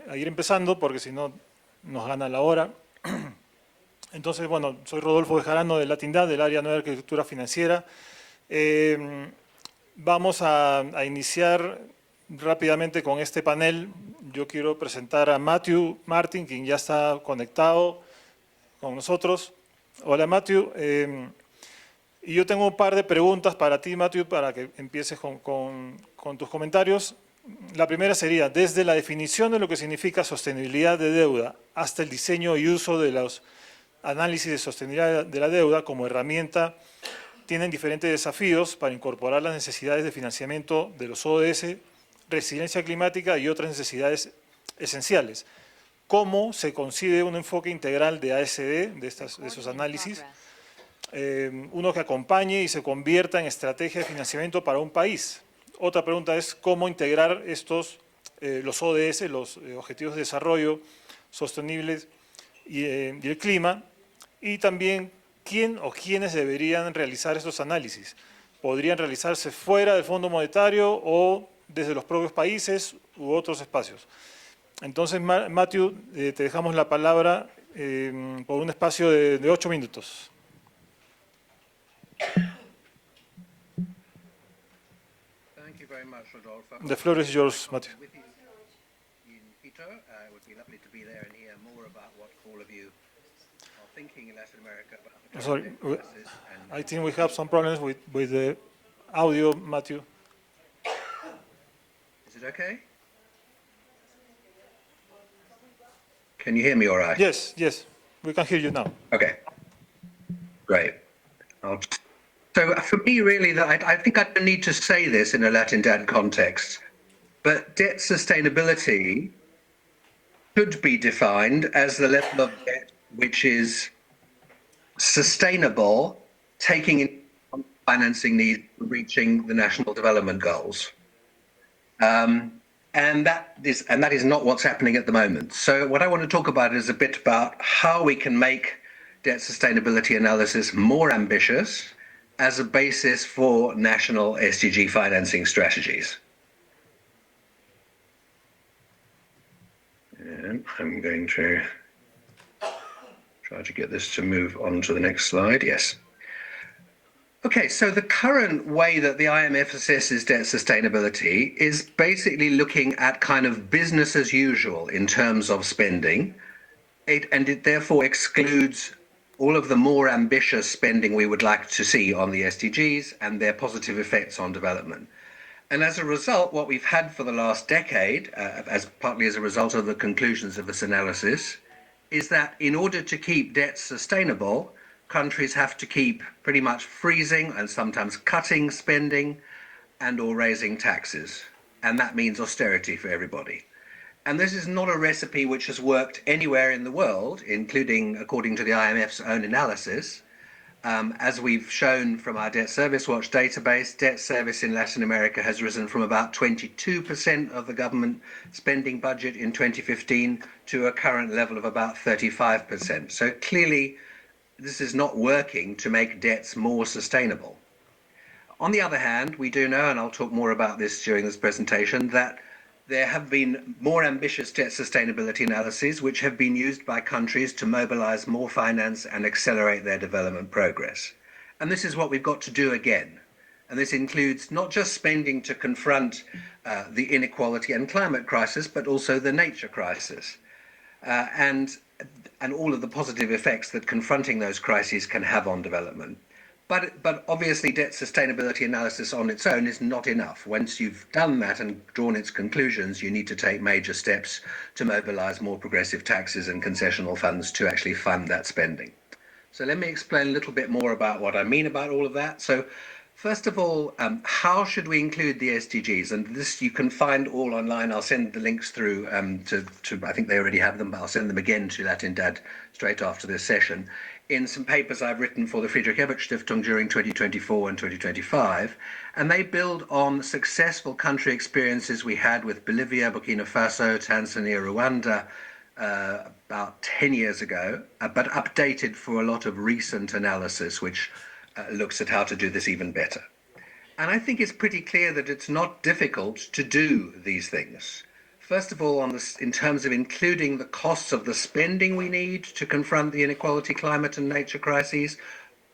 a ir empezando porque si no nos gana la hora. Entonces, bueno, soy Rodolfo Bejarano de Latindad, del área Nueva Arquitectura Financiera. Vamos a iniciar rápidamente con este panel. Yo quiero presentar a Matthew Martin, quien ya está conectado con nosotros. Hola, Matthew. Y yo tengo un par de preguntas para ti, Matthew, para que empieces con tus comentarios. La primera sería, desde la definición de lo que significa sostenibilidad de deuda hasta el diseño y uso de los análisis de sostenibilidad de la deuda como herramienta, tienen diferentes desafíos para incorporar las necesidades de financiamiento de los ODS, resiliencia climática y otras necesidades esenciales. ¿Cómo se concibe un enfoque integral de ASD, de esos análisis? Uno que acompañe y se convierta en estrategia de financiamiento para un país. Otra pregunta es cómo integrar los ODS, los Objetivos de Desarrollo Sostenibles y el clima, y también quién o quiénes deberían realizar estos análisis. ¿Podrían realizarse fuera del Fondo Monetario o desde los propios países u otros espacios? Entonces, Matthew, te dejamos la palabra por un espacio de 8 minutos. Thank you very much, Rodolfo. The floor is yours, Matthew. With you in Quito, it would be lovely to be there and hear more about what all of you are thinking in Latin America about the Sorry, current crisis. I think we have some problems with the audio, Matthew. Is it okay? Can you hear me all right? Yes, we can hear you now. Okay, great. So for me, really, I think I don't need to say this in a Latindad context, but debt sustainability should be defined as the level of debt which is sustainable, taking in financing needs, reaching the national development goals. And that is not what's happening at the moment. So what I want to talk about is a bit about how we can make debt sustainability analysis more ambitious as a basis for national SDG financing strategies. And I'm going to try to get this to move on to the next slide. Yes. Okay, so the current way that the IMF assesses debt sustainability is basically looking at kind of business as usual in terms of spending, and it therefore excludes all of the more ambitious spending we would like to see on the SDGs and their positive effects on development. And as a result, what we've had for the last decade, partly as a result of the conclusions of this analysis, is that in order to keep debt sustainable, countries have to keep pretty much freezing and sometimes cutting spending and or raising taxes. And that means austerity for everybody. And this is not a recipe which has worked anywhere in the world, including according to the IMF's own analysis. As we've shown from our Debt Service Watch database, debt service in Latin America has risen from about 22% of the government spending budget in 2015 to a current level of about 35%. So clearly, this is not working to make debts more sustainable. On the other hand, we do know, and I'll talk more about this during this presentation, that there have been more ambitious debt sustainability analyses which have been used by countries to mobilize more finance and accelerate their development progress. And this is what we've got to do again. And this includes not just spending to confront the inequality and climate crisis, but also the nature crisis. And all of the positive effects that confronting those crises can have on development. But obviously debt sustainability analysis on its own is not enough. Once you've done that and drawn its conclusions, you need to take major steps to mobilize more progressive taxes and concessional funds to actually fund that spending. So let me explain a little bit more about what I mean about all of that. So first of all, how should we include the SDGs? And this you can find all online. I'll send the links through to I think they already have them, but I'll send them again to Latindad straight after this session. In some papers I've written for the Friedrich Ebert Stiftung during 2024 and 2025, and they build on successful country experiences we had with Bolivia, Burkina Faso, Tanzania, Rwanda about 10 years ago, but updated for a lot of recent analysis, which looks at how to do this even better. And I think it's pretty clear that it's not difficult to do these things. First of all, in terms of including the costs of the spending we need to confront the inequality, climate and nature crises,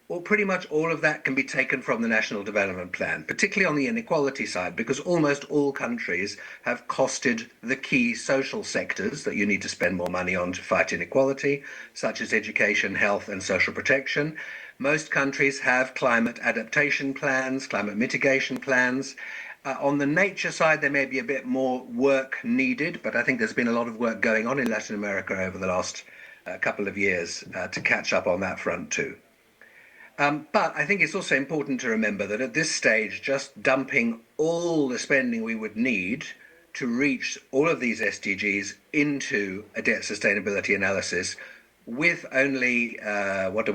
well, pretty much all of that can be taken from the National Development Plan, particularly on the inequality side, because almost all countries have costed the key social sectors that you need to spend more money on to fight inequality, such as education, health, and social protection. Most countries have climate adaptation plans, climate mitigation plans. On the nature side, there may be a bit more work needed, but I think there's been a lot of work going on in Latin America over the last couple of years to catch up on that front too. But I think it's also important to remember that at this stage, just dumping all the spending we would need to reach all of these SDGs into a debt sustainability analysis with only, 5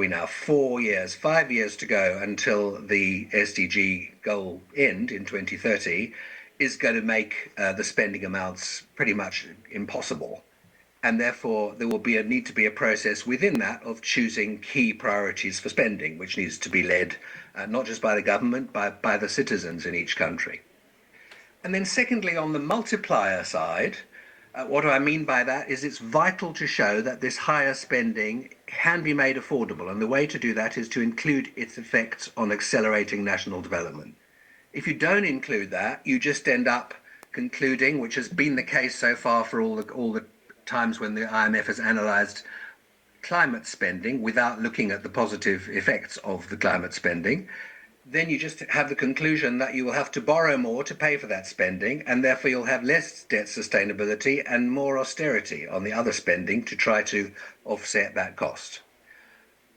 years to go until the SDG goal end in 2030 is going to make the spending amounts pretty much impossible. And therefore, there will need to be a process within that of choosing key priorities for spending, which needs to be led not just by the government, but by the citizens in each country. And then secondly, on the multiplier side, what do I mean by that is it's vital to show that this higher spending can be made affordable. And the way to do that is to include its effects on accelerating national development. If you don't include that, you just end up concluding, which has been the case so far for all the times when the IMF has analysed climate spending without looking at the positive effects of the climate spending, then you just have the conclusion that you will have to borrow more to pay for that spending, and therefore you'll have less debt sustainability and more austerity on the other spending to try to offset that cost.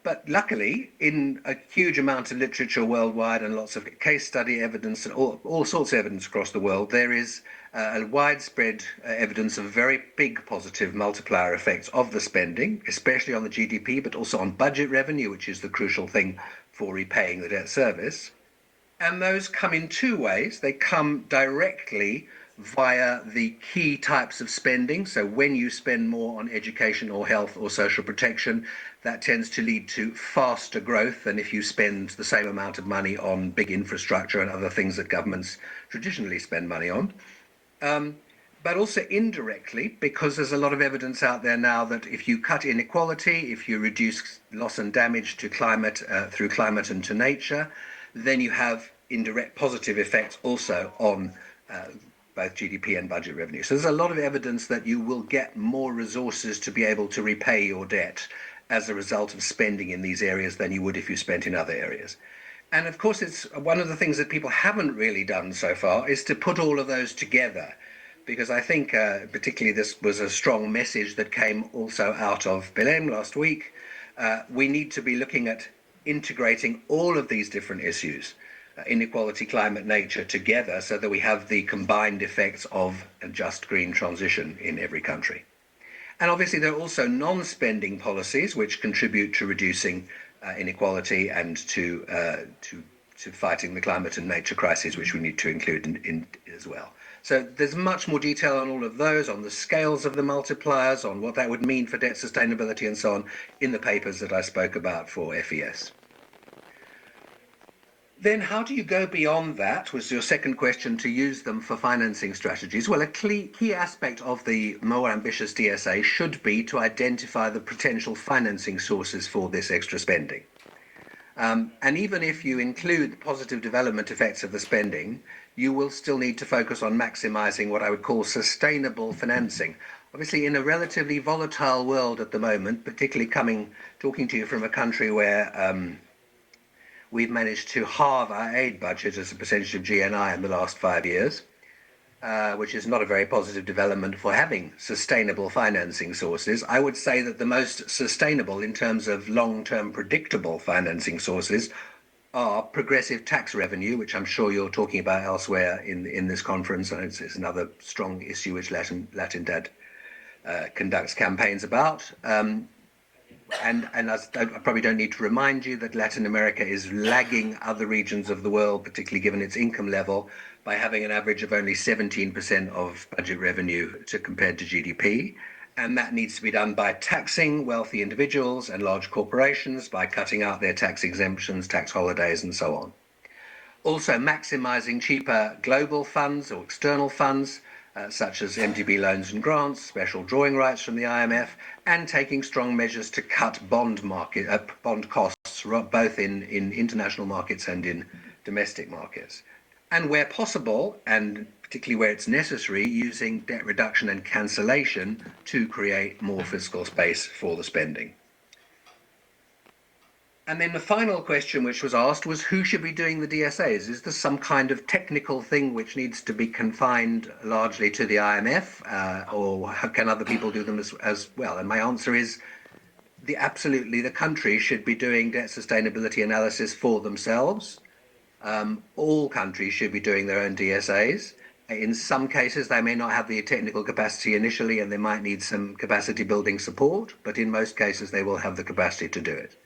But luckily, in a huge amount of literature worldwide and lots of case study evidence and all sorts of evidence across the world, there is a widespread evidence of very big positive multiplier effects of the spending, especially on the GDP, but also on budget revenue, which is the crucial thing for repaying the debt service. And those come in two ways. They come directly via the key types of spending. So when you spend more on education or health or social protection, that tends to lead to faster growth than if you spend the same amount of money on big infrastructure and other things that governments traditionally spend money on. But also indirectly, because there's a lot of evidence out there now that if you cut inequality, if you reduce loss and damage to climate through climate and to nature, then you have indirect positive effects also on both GDP and budget revenue. So there's a lot of evidence that you will get more resources to be able to repay your debt as a result of spending in these areas than you would if you spent in other areas. And of course, it's one of the things that people haven't really done so far is to put all of those together, because I think particularly this was a strong message that came also out of Belém last week. We need to be looking at integrating all of these different issues, inequality, climate, nature, together so that we have the combined effects of a just green transition in every country. And obviously there are also non-spending policies which contribute to reducing inequality and to fighting the climate and nature crises, which we need to include in as well. So there's much more detail on all of those, on the scales of the multipliers, on what that would mean for debt sustainability and so on in the papers that I spoke about for FES. Then how do you go beyond that, was your second question, to use them for financing strategies? Well, a key aspect of the more ambitious DSA should be to identify the potential financing sources for this extra spending. And even if you include the positive development effects of the spending, you will still need to focus on maximizing what I would call sustainable financing. Obviously, in a relatively volatile world at the moment, particularly talking to you from a country where we've managed to halve our aid budget as a percentage of GNI in the last 5 years, which is not a very positive development for having sustainable financing sources. I would say that the most sustainable in terms of long-term predictable financing sources are progressive tax revenue, which I'm sure you're talking about elsewhere in this conference. And it's another strong issue which Latindad conducts campaigns about. And I probably don't need to remind you that Latin America is lagging other regions of the world, particularly given its income level, by having an average of only 17% of budget revenue compared to GDP. And that needs to be done by taxing wealthy individuals and large corporations, by cutting out their tax exemptions, tax holidays, and so on. Also, maximizing cheaper global funds or external funds such as MDB loans and grants, special drawing rights from the IMF, and taking strong measures to cut bond costs, both in international markets and in domestic markets. And where possible, and particularly where it's necessary, using debt reduction and cancellation to create more fiscal space for the spending. And then the final question which was asked was, who should be doing the DSAs? Is this some kind of technical thing which needs to be confined largely to the IMF, or can other people do them as well? And my answer is, absolutely, the country should be doing debt sustainability analysis for themselves. All countries should be doing their own DSAs. In some cases, they may not have the technical capacity initially, and they might need some capacity building support, but in most cases, they will have the capacity to do it.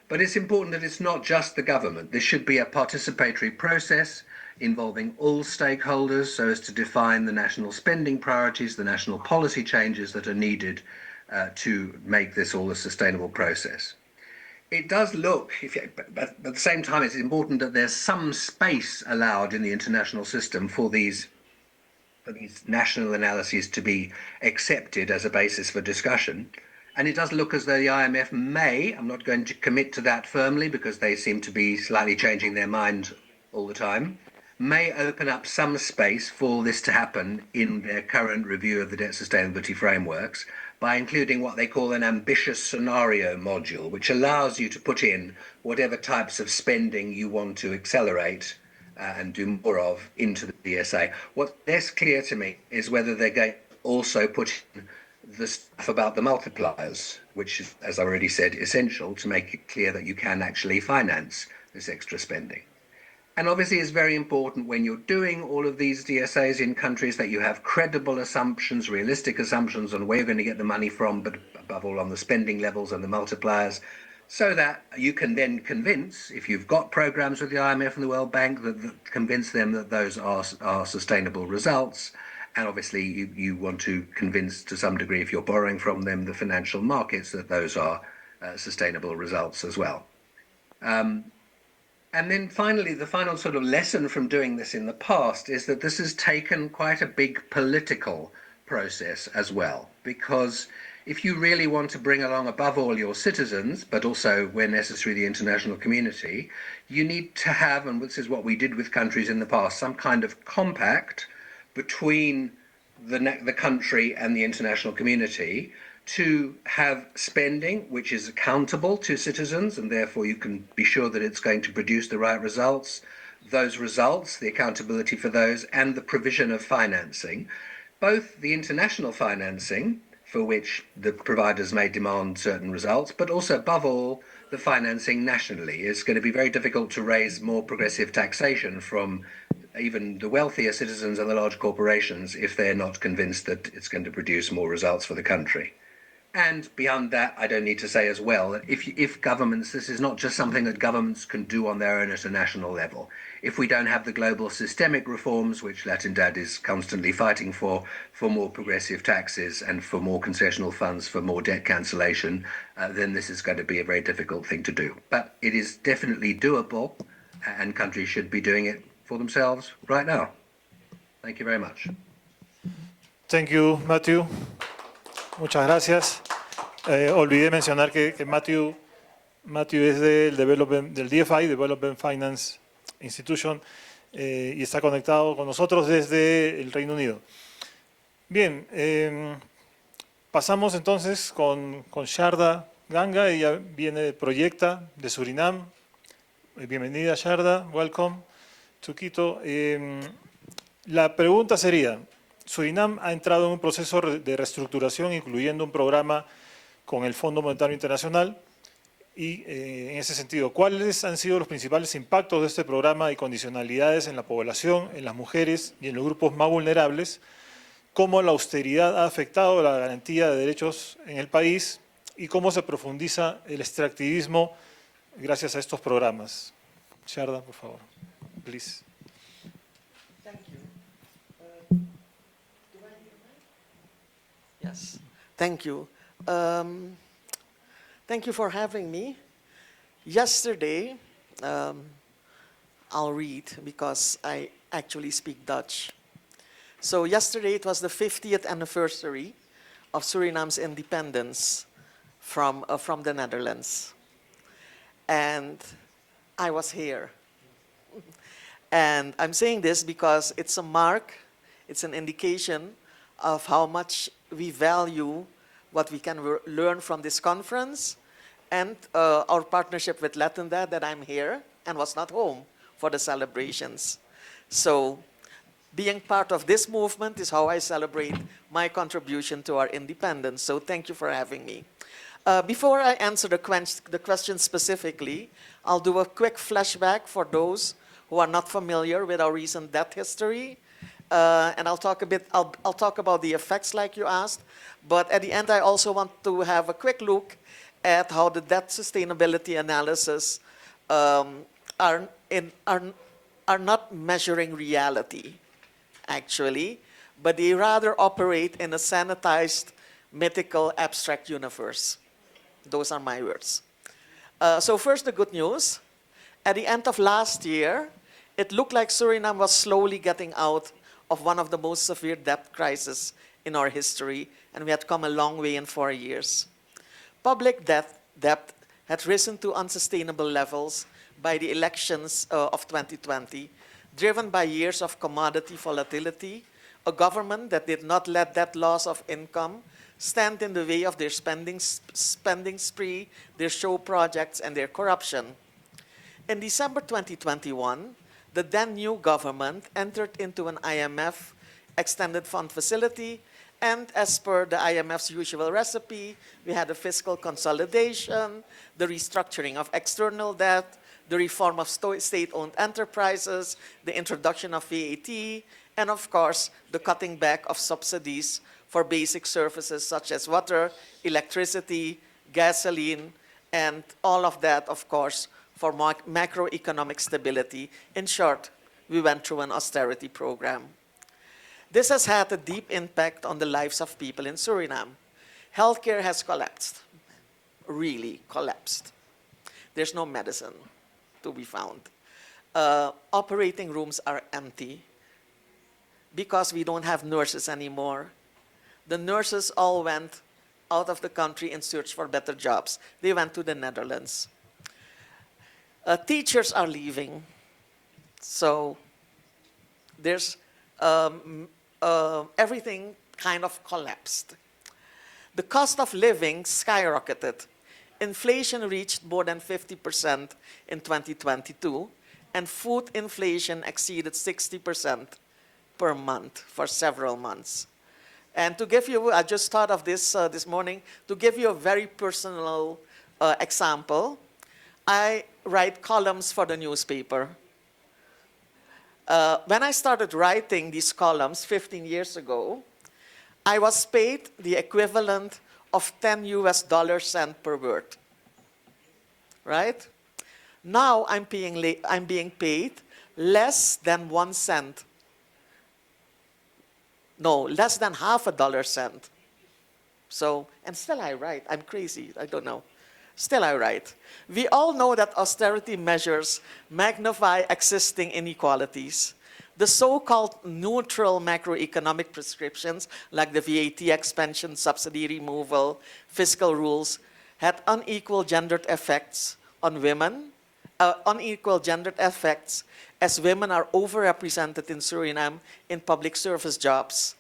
But it's important that it's not just the government. This should be a participatory process involving all stakeholders so as to define the national spending priorities, the national policy changes that are needed to make this all a sustainable process. It does look, but at the same time, it's important that there's some space allowed in the international system for these national analyses to be accepted as a basis for discussion. And it does look as though the IMF may, I'm not going to commit to that firmly because they seem to be slightly changing their mind all the time, may open up some space for this to happen in their current review of the debt sustainability frameworks by including what they call an ambitious scenario module, which allows you to put in whatever types of spending you want to accelerate and do more of into the DSA. What's less clear to me is whether they're going to also put in the stuff about the multipliers, which is, as I already said, essential to make it clear that you can actually finance this extra spending. And obviously it's very important when you're doing all of these DSAs in countries that you have credible assumptions, realistic assumptions on where you're going to get the money from, but above all on the spending levels and the multipliers, so that you can then convince, if you've got programs with the IMF and the World Bank, that convince them that those are sustainable results. And obviously you want to convince to some degree, if you're borrowing from them, the financial markets, that those are sustainable results as well. And then finally, the final sort of lesson from doing this in the past is that this has taken quite a big political process as well, because if you really want to bring along above all your citizens, but also where necessary the international community, you need to have, and this is what we did with countries in the past, some kind of compact between the country and the international community to have spending which is accountable to citizens, and therefore you can be sure that it's going to produce the right results, those results, the accountability for those, and the provision of financing, both the international financing, for which the providers may demand certain results, but also above all, the financing nationally. It's going to be very difficult to raise more progressive taxation from even the wealthier citizens and the large corporations if they're not convinced that it's going to produce more results for the country. And beyond that, I don't need to say as well that if governments, this is not just something that governments can do on their own at a national level. If we don't have the global systemic reforms, which Latindad is constantly fighting for more progressive taxes and for more concessional funds, for more debt cancellation, then this is going to be a very difficult thing to do. But it is definitely doable, and countries should be doing it for themselves right now. Thank you very much. Thank you, Matthew. Muchas gracias. Olvidé mencionar que Matthew es del DFI, Development Finance Institution, y está conectado con nosotros desde el Reino Unido. Bien, pasamos entonces con Sharda Ganga. Ella viene de Proyecta, de Surinam. Bienvenida, Sharda. Welcome to Quito. La pregunta sería: Surinam ha entrado en un proceso de reestructuración, incluyendo un programa con el Fondo Monetario Internacional. Y en ese sentido, ¿cuáles han sido los principales impactos de este programa y condicionalidades en la población, en las mujeres y en los grupos más vulnerables? ¿Cómo la austeridad ha afectado la garantía de derechos en el país? ¿Y cómo se profundiza el extractivismo gracias a estos programas? Sharda, por favor. Please. Yes, thank you. Thank you for having me. Yesterday, I'll read because I actually speak Dutch. So yesterday it was the 50th anniversary of Suriname's independence from the Netherlands. And I was here. And I'm saying this because it's a mark, it's an indication of how much we value what we can learn from this conference and our partnership with Latinda, that I'm here and was not home for the celebrations. So being part of this movement is how I celebrate my contribution to our independence. So thank you for having me. Before I answer the question specifically, I'll do a quick flashback for those who are not familiar with our recent debt history. And I'll talk about the effects like you asked. But at the end, I also want to have a quick look at how the debt sustainability analysis are not measuring reality, actually, but they rather operate in a sanitized, mythical, abstract universe. Those are my words. So first, the good news. At the end of last year, it looked like Suriname was slowly getting out of one of the most severe debt crises in our history, and we had come a long way in 4 years. Public debt had risen to unsustainable levels by the elections of 2020, driven by years of commodity volatility, a government that did not let that loss of income stand in the way of their spending spree, their show projects, and their corruption. In December 2021, the then new government entered into an IMF extended fund facility, and as per the IMF's usual recipe, we had a fiscal consolidation, the restructuring of external debt, the reform of state-owned enterprises, the introduction of VAT, and of course, the cutting back of subsidies for basic services such as water, electricity, gasoline, and all of that, of course, for macroeconomic stability. In short, we went through an austerity program. This has had a deep impact on the lives of people in Suriname. Healthcare has collapsed, really collapsed. There's no medicine to be found. Operating rooms are empty because we don't have nurses anymore. The nurses all went out of the country in search for better jobs. They went to the Netherlands. Teachers are leaving, so there's everything kind of collapsed. The cost of living skyrocketed. Inflation reached more than 50% in 2022, and food inflation exceeded 60% per month for several months. And to give you, I just thought of this this morning, to give you a very personal example, I write columns for the newspaper. When I started writing these columns 15 years ago, I was paid the equivalent of 10 US cents per word, right? Now I'm being paid less than 1 cent. No, less than half a dollar cent. So, and still I write. I'm crazy, I don't know. Still I write. We all know that austerity measures magnify existing inequalities. The so-called neutral macroeconomic prescriptions, like the VAT expansion, subsidy removal, fiscal rules, had unequal gendered effects on women, unequal gendered effects as women are overrepresented in Suriname in public service jobs,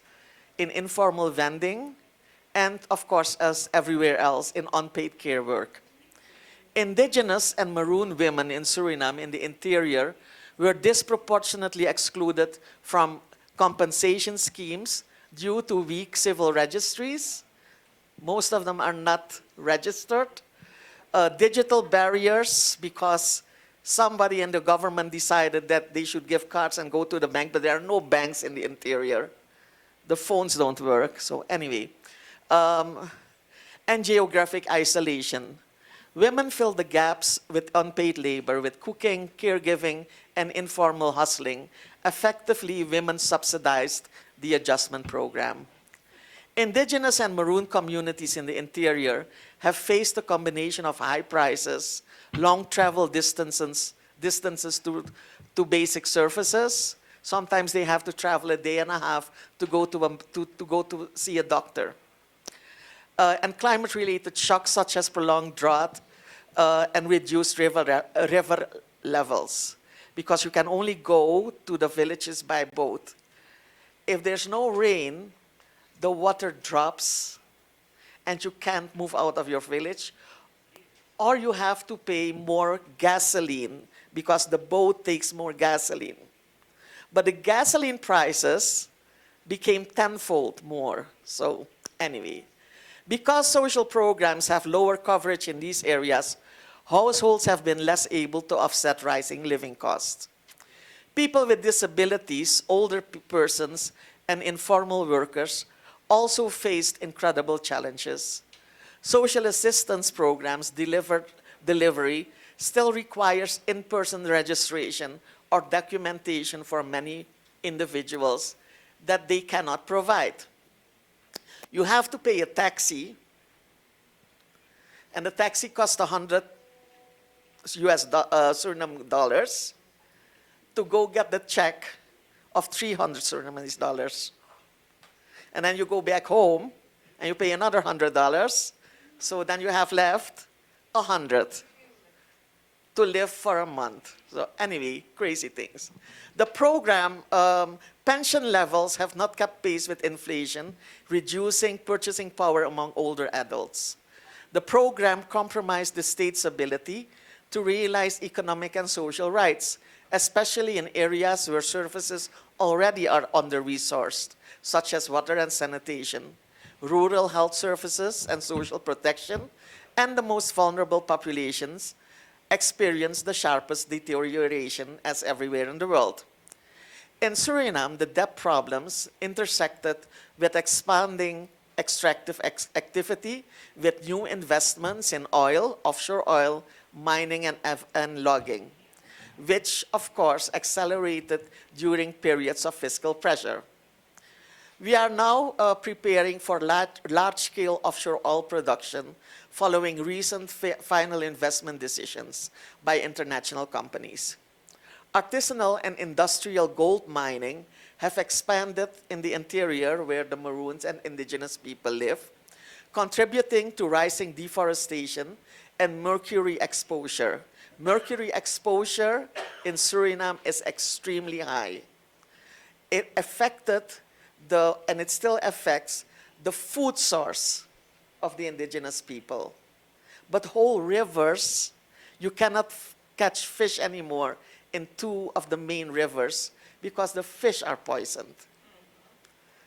in informal vending, and of course, as everywhere else, in unpaid care work. Indigenous and maroon women in Suriname in the interior were disproportionately excluded from compensation schemes due to weak civil registries. Most of them are not registered. Digital barriers, because somebody in the government decided that they should give cards and go to the bank, but there are no banks in the interior. The phones don't work, so anyway. And geographic isolation. Women fill the gaps with unpaid labor, with cooking, caregiving, and informal hustling. Effectively, women subsidized the adjustment program. Indigenous and maroon communities in the interior have faced a combination of high prices, long travel distances to basic services, Sometimes they have to travel a day and a half to go to see a doctor. And climate-related shocks such as prolonged drought and reduced river levels, because you can only go to the villages by boat. If there's no rain, the water drops and you can't move out of your village, or you have to pay more gasoline because the boat takes more gasoline. But the gasoline prices became tenfold more. So anyway, because social programs have lower coverage in these areas, households have been less able to offset rising living costs. People with disabilities, older persons, and informal workers also faced incredible challenges. Social assistance programs delivery still requires in-person registration or documentation for many individuals that they cannot provide. You have to pay a taxi, and the taxi costs 100 Suriname dollars to go get the check of 300 Surinamese dollars. And then you go back home and you pay another $100. So then you have left 100 to live for a month. So anyway, crazy things. The program, pension levels have not kept pace with inflation, reducing purchasing power among older adults. The program compromised the state's ability to realize economic and social rights, especially in areas where services already are under-resourced, such as water and sanitation, rural health services and social protection, and the most vulnerable populations experience the sharpest deterioration as everywhere in the world. In Suriname, the debt problems intersected with expanding extractive activity, with new investments in oil, offshore oil, mining, and logging, which of course accelerated during periods of fiscal pressure. We are now preparing for large-scale offshore oil production following recent final investment decisions by international companies. Artisanal and industrial gold mining have expanded in the interior where the Maroons and indigenous people live, contributing to rising deforestation and mercury exposure. Mercury exposure in Suriname is extremely high. It affected and it still affects the food source of the indigenous people. But whole rivers, you cannot catch fish anymore in two of the main rivers because the fish are poisoned.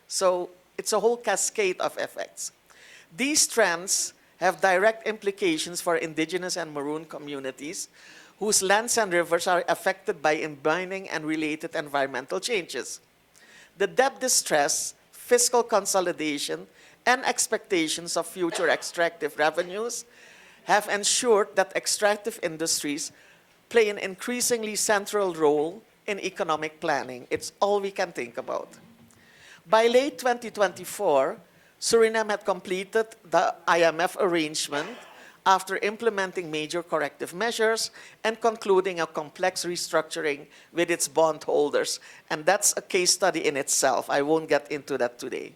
So it's a whole cascade of effects. These trends have direct implications for indigenous and Maroon communities whose lands and rivers are affected by mining and related environmental changes. The debt distress, fiscal consolidation, and expectations of future extractive revenues have ensured that extractive industries play an increasingly central role in economic planning. It's all we can think about. By late 2024, Suriname had completed the IMF arrangement after implementing major corrective measures and concluding a complex restructuring with its bondholders. And that's a case study in itself. I won't get into that today.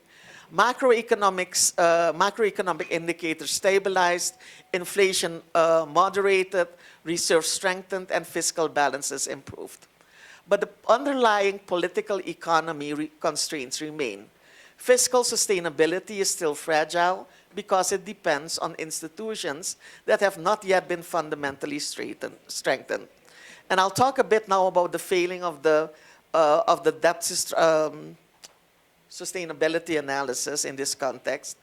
Macroeconomic indicators stabilized, inflation moderated, reserves strengthened, and fiscal balances improved. But the underlying political economy constraints remain. Fiscal sustainability is still fragile because it depends on institutions that have not yet been fundamentally strengthened. And I'll talk a bit now about the failing of the debt sustainability analysis in this context.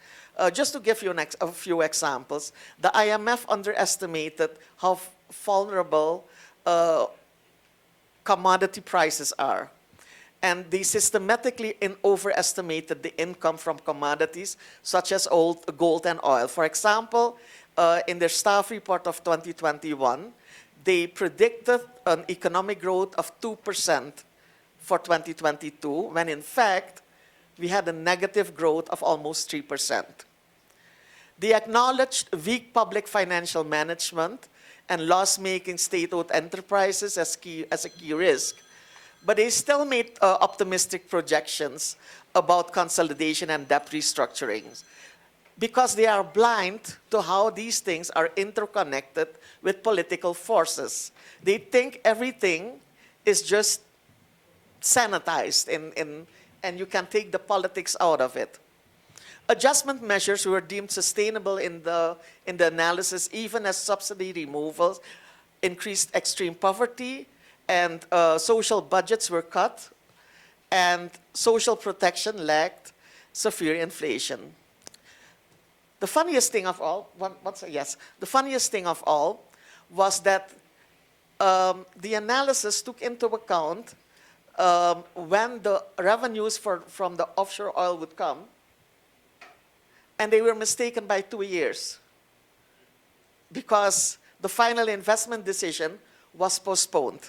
Just to give you a few examples, the IMF underestimated how vulnerable commodity prices are. And they systematically overestimated the income from commodities such as gold and oil. For example, in their staff report of 2021, they predicted an economic growth of 2% for 2022, when in fact, we had a negative growth of almost 3%. They acknowledged weak public financial management and loss-making state-owned enterprises as a key risk. but they still made optimistic projections about consolidation and debt restructuring because they are blind to how these things are interconnected with political forces. They think everything is just sanitized and you can take the politics out of it. Adjustment measures were deemed sustainable in the analysis, even as subsidy removals increased extreme poverty and social budgets were cut and social protection lacked severe inflation. The funniest thing of all, the funniest thing of all was that the analysis took into account when the revenues from the offshore oil would come, and they were mistaken by 2 years because the final investment decision was postponed.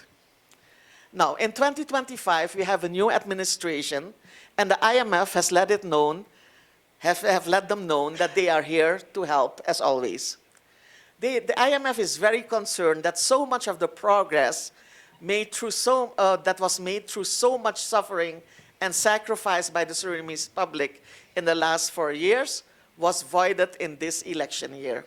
Now, in 2025, we have a new administration, and the IMF has let it known, have let them know that they are here to help, as always. The IMF is very concerned that so much of the progress that was made through so much suffering and sacrifice by the Surinamese public in the last 4 years was voided in this election year.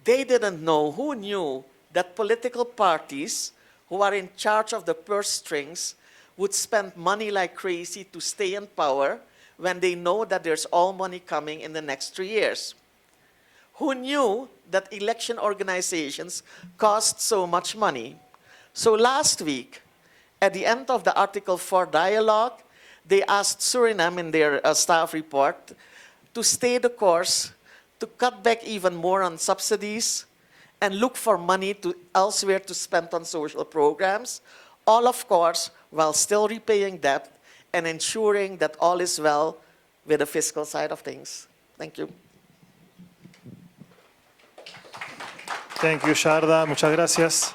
They didn't know, who knew that political parties who are in charge of the purse strings would spend money like crazy to stay in power when they know that there's all money coming in the next 3 years? Who knew that election organizations cost so much money? So last week, at the end of the Article 4 dialogue, they asked Suriname in their staff report to stay the course, to cut back even more on subsidies, and look for money elsewhere to spend on social programs, all of course while still repaying debt and ensuring that all is well with the fiscal side of things. Thank you. Thank you, Sharda. Muchas gracias.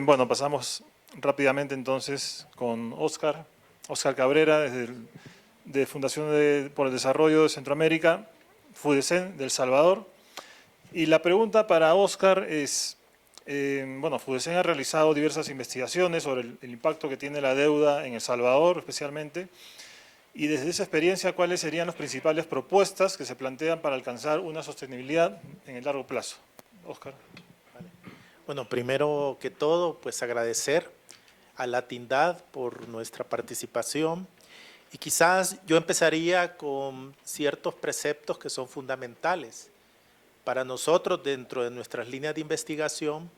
Bueno, pasamos rápidamente entonces con Oscar Cabrera, de Fundación por el Desarrollo de Centroamérica, FUDECEN, de El Salvador. Y la pregunta para Oscar es, bueno, FUDECEN ha realizado diversas investigaciones sobre el impacto que tiene la deuda en El Salvador, especialmente, y desde esa experiencia, ¿cuáles serían las principales propuestas que se plantean para alcanzar una sostenibilidad en el largo plazo? Oscar. Vale. Bueno, primero que todo, pues agradecer a Latindad por nuestra participación. Y quizás yo empezaría con ciertos preceptos que son fundamentales. Para nosotros, dentro de nuestras líneas de investigación,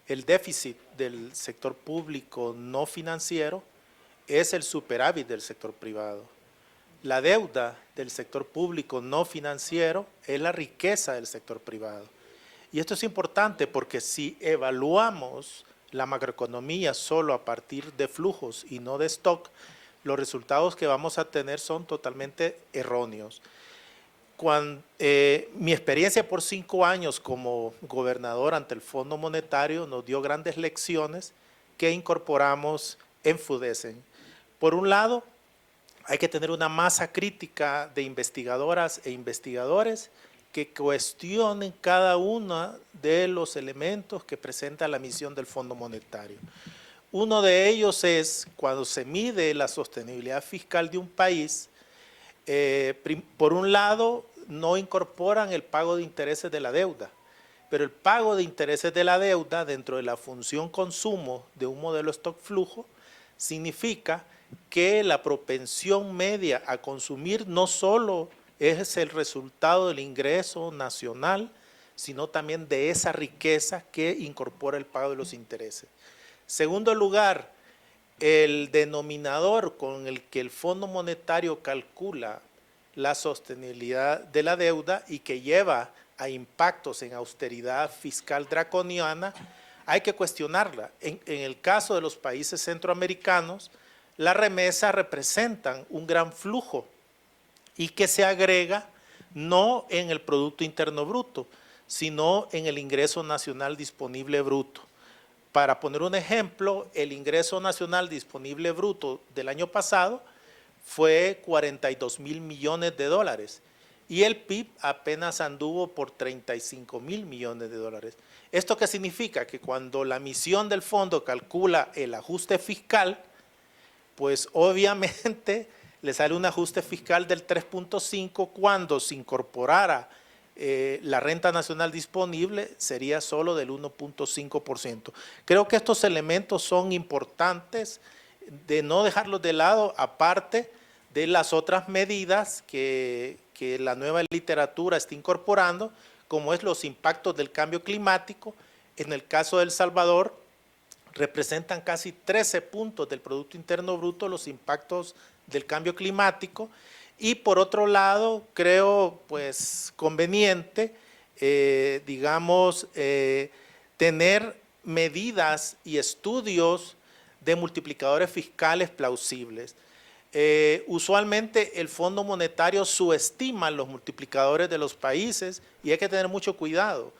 el déficit del sector público no financiero es el superávit del sector privado. La deuda del sector público no financiero es la riqueza del sector privado. Y esto es importante porque si evaluamos la macroeconomía solo a partir de flujos y no de stock, los resultados que vamos a tener son totalmente erróneos. Mi experiencia por 5 años como gobernador ante el Fondo Monetario nos dio grandes lecciones que incorporamos en FUDECEN. Por un lado, hay que tener una masa crítica de investigadoras e investigadores que cuestionen cada uno de los elementos que presenta la misión del Fondo Monetario. Uno de ellos es cuando se mide la sostenibilidad fiscal de un país, por un lado no incorporan el pago de intereses de la deuda, pero el pago de intereses de la deuda dentro de la función consumo de un modelo stock flujo significa que la propensión media a consumir no solo es el resultado del ingreso nacional, sino también de esa riqueza que incorpora el pago de los intereses. Segundo lugar, el denominador con el que el Fondo Monetario calcula la sostenibilidad de la deuda y que lleva a impactos en austeridad fiscal draconiana, hay que cuestionarla. En el caso de los países centroamericanos, las remesas representan un gran flujo y que se agrega no en el Producto Interno Bruto, sino en el ingreso nacional disponible bruto. Para poner un ejemplo, el ingreso nacional disponible bruto del año pasado fue 42.000 millones de dólares y el PIB apenas anduvo por 35 mil millones de dólares. ¿Esto qué significa? Que cuando la misión del fondo calcula el ajuste fiscal, pues obviamente le sale un ajuste fiscal del 3.5, cuando se incorporara la renta nacional disponible sería solo del 1.5%. Creo que estos elementos son importantes de no dejarlos de lado, aparte de las otras medidas que la nueva literatura está incorporando, como es los impactos del cambio climático. En el caso de El Salvador, representan casi 13 puntos del Producto Interno Bruto los impactos del cambio climático. Y por otro lado, creo pues conveniente, tener medidas y estudios de multiplicadores fiscales plausibles. Usualmente el Fondo Monetario subestima los multiplicadores de los países y hay que tener mucho cuidado,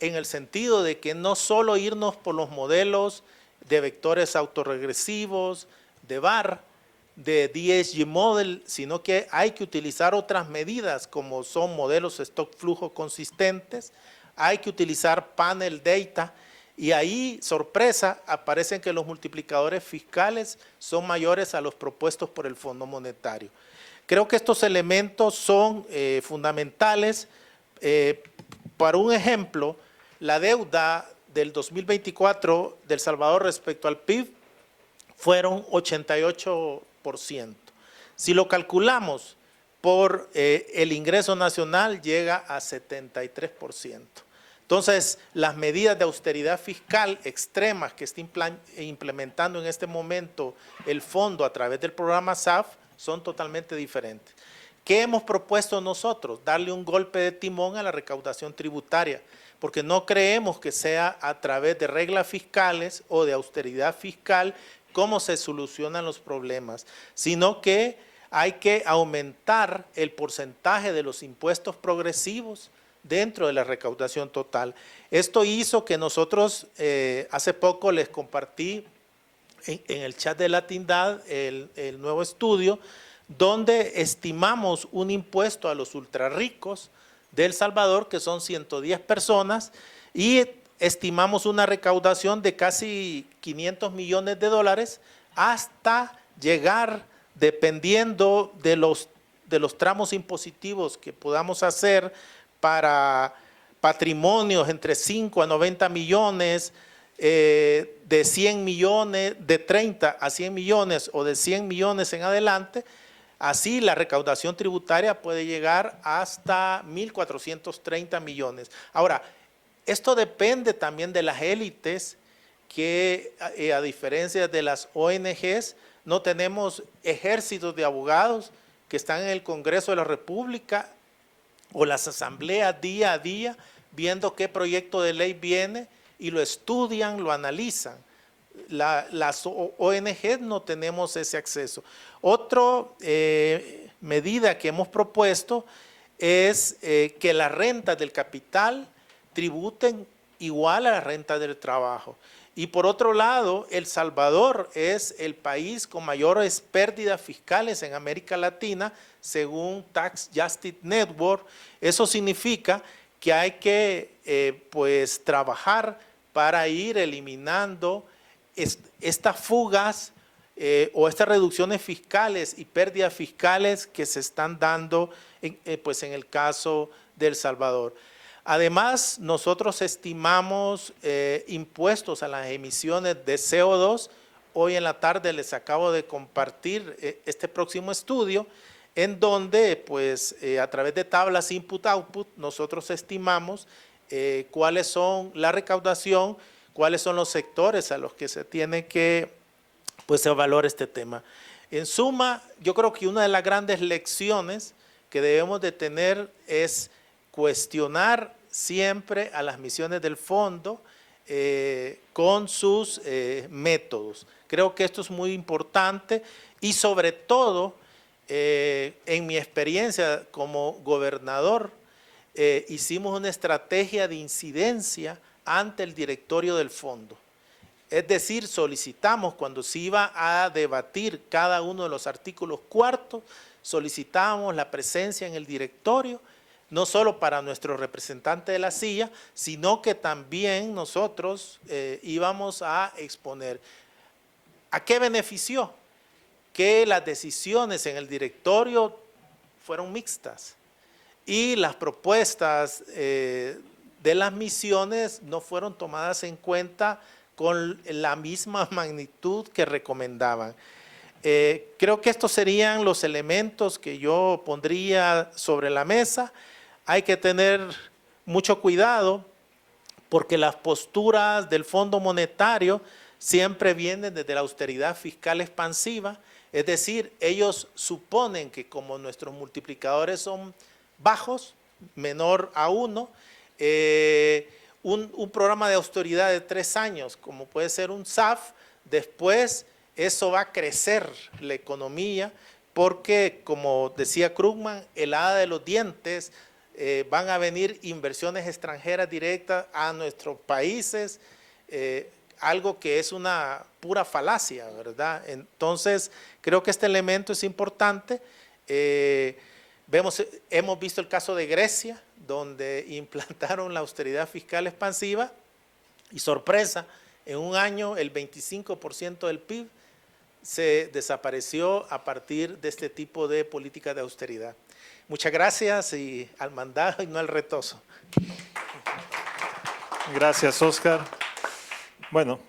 en el sentido de que no solo irnos por los modelos de vectores autorregresivos, de VAR, de DSG Model, sino que hay que utilizar otras medidas como son modelos stock flujo consistentes, hay que utilizar panel data, y ahí, sorpresa, aparecen que los multiplicadores fiscales son mayores a los propuestos por el Fondo Monetario. Creo que estos elementos son fundamentales. Para un ejemplo, la deuda del 2024 de El Salvador respecto al PIB fueron 88%. Si lo calculamos por el ingreso nacional, llega a 73%. Entonces, las medidas de austeridad fiscal extremas que está implementando en este momento el fondo a través del programa SAF son totalmente diferentes. ¿Qué hemos propuesto nosotros? Darle un golpe de timón a la recaudación tributaria, porque no creemos que sea a través de reglas fiscales o de austeridad fiscal cómo se solucionan los problemas, sino que hay que aumentar el porcentaje de los impuestos progresivos dentro de la recaudación total. Esto hizo que nosotros, hace poco les compartí en el chat de Latindad el nuevo estudio, donde estimamos un impuesto a los ultrarricos de El Salvador, que son 110 personas, y estimamos una recaudación de casi 500 millones de dólares hasta llegar, dependiendo de los tramos impositivos que podamos hacer para patrimonios entre 5 a 90 millones, de 100 millones, de 30 a 100 millones o de 100 millones en adelante. Así la recaudación tributaria puede llegar hasta 1.430 millones. Ahora, esto depende también de las élites que, a diferencia de las ONGs, no tenemos ejércitos de abogados que están en el Congreso de la República o las asambleas día a día viendo qué proyecto de ley viene y lo estudian, lo analizan. Las ONGs no tenemos ese acceso. Otra medida que hemos propuesto es que las rentas del capital tributen igual a la renta del trabajo. Y por otro lado, El Salvador es el país con mayores pérdidas fiscales en América Latina, según Tax Justice Network. Eso significa que hay que pues trabajar para ir eliminando estas fugas o estas reducciones fiscales y pérdidas fiscales que se están dando pues en el caso de El Salvador. Además, nosotros estimamos impuestos a las emisiones de CO2. Hoy en la tarde les acabo de compartir este próximo estudio, en donde pues a través de tablas input-output nosotros estimamos cuáles son la recaudación, cuáles son los sectores a los que se tiene que pues evaluar este tema. En suma, yo creo que una de las grandes lecciones que debemos de tener es cuestionar siempre a las misiones del fondo con sus métodos. Creo que esto es muy importante y sobre todo en mi experiencia como gobernador hicimos una estrategia de incidencia ante el directorio del fondo. Es decir, solicitamos cuando se iba a debatir cada uno de los artículos cuartos, solicitábamos la presencia en el directorio no solo para nuestro representante de la silla, sino que también nosotros íbamos a exponer. ¿A qué benefició? Que las decisiones en el directorio fueron mixtas y las propuestas de las misiones no fueron tomadas en cuenta con la misma magnitud que recomendaban. Creo que estos serían los elementos que yo pondría sobre la mesa. Hay que tener mucho cuidado porque las posturas del Fondo Monetario siempre vienen desde la austeridad fiscal expansiva, es decir, ellos suponen que como nuestros multiplicadores son bajos, menor a 1, un programa de austeridad de 3 años, como puede ser un SAF, después eso va a crecer la economía, porque como decía Krugman, el hada de los dientes, van a venir inversiones extranjeras directas a nuestros países, algo que es una pura falacia, ¿verdad? Entonces, creo que este elemento es importante. Hemos visto el caso de Grecia, donde implantaron la austeridad fiscal expansiva y sorpresa, en un año el 25% del PIB se desapareció a partir de este tipo de política de austeridad. Muchas gracias y al mandado y no al retoso. Gracias, Oscar. Bueno,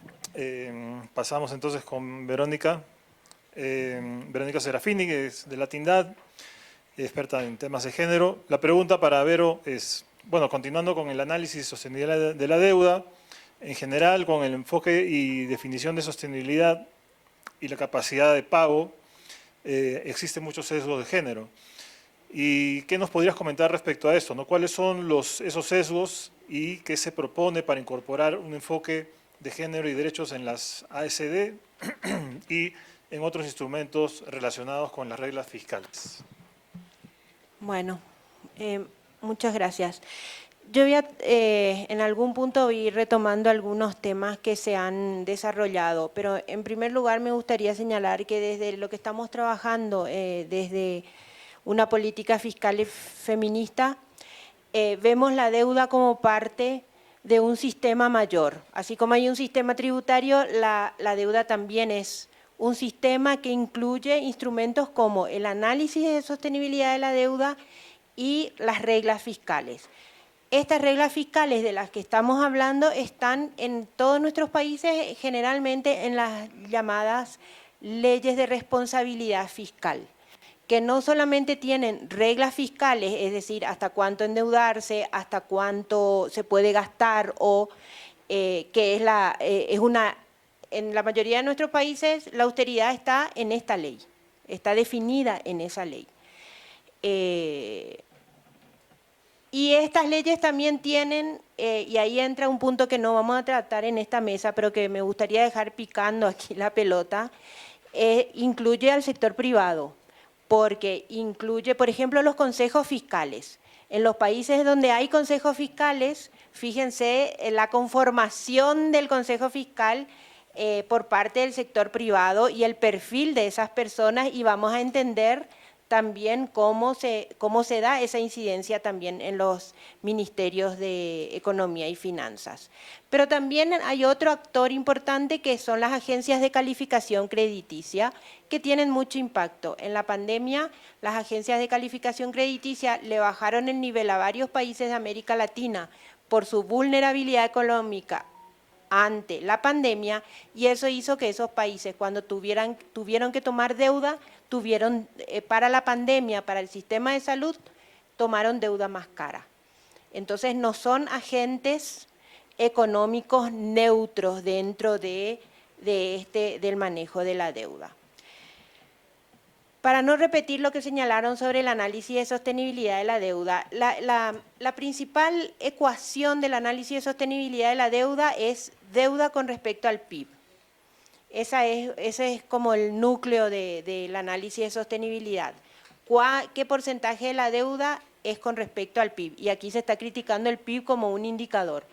pasamos entonces con Verónica. Verónica Serafini, que es de Latindad, experta en temas de género. La pregunta para Vero es, bueno, continuando con el análisis sostenibilidad de la deuda, en general con el enfoque y definición de sostenibilidad y la capacidad de pago, existen muchos sesgos de género. ¿Y qué nos podrías comentar respecto a esto, ¿no? ¿Cuáles son esos sesgos y qué se propone para incorporar un enfoque de género y derechos en las ASD y en otros instrumentos relacionados con las reglas fiscales? Bueno, muchas gracias. Yo voy en algún punto ir retomando algunos temas que se han desarrollado, pero en primer lugar me gustaría señalar que desde lo que estamos trabajando, desde una política fiscal feminista, vemos la deuda como parte de un sistema mayor. Así como hay un sistema tributario, la deuda también es un sistema que incluye instrumentos como el análisis de sostenibilidad de la deuda y las reglas fiscales. Estas reglas fiscales de las que estamos hablando están en todos nuestros países, generalmente en las llamadas leyes de responsabilidad fiscal, que no solamente tienen reglas fiscales, es decir, hasta cuánto endeudarse, hasta cuánto se puede gastar, o que en la mayoría de nuestros países la austeridad está en esta ley, está definida en esa ley. Y estas leyes también tienen, y ahí entra un punto que no vamos a tratar en esta mesa, pero que me gustaría dejar picando aquí la pelota, incluye al sector privado, porque incluye, por ejemplo, los consejos fiscales. En los países donde hay consejos fiscales, fíjense la conformación del consejo fiscal por parte del sector privado y el perfil de esas personas, y vamos a entender también cómo se da esa incidencia también en los ministerios de Economía y Finanzas. Pero también hay otro actor importante que son las agencias de calificación crediticia, que tienen mucho impacto. En la pandemia, las agencias de calificación crediticia le bajaron el nivel a varios países de América Latina por su vulnerabilidad económica ante la pandemia, y eso hizo que esos países, cuando tuvieron que tomar deuda, para la pandemia, para el sistema de salud, tomaron deuda más cara. Entonces no son agentes económicos neutros dentro del manejo de la deuda. Para no repetir lo que señalaron sobre el análisis de sostenibilidad de la deuda, la principal ecuación del análisis de sostenibilidad de la deuda es deuda con respecto al PIB. Ese es como el núcleo del análisis de sostenibilidad. ¿Qué porcentaje de la deuda es con respecto al PIB? Y aquí se está criticando el PIB como un indicador.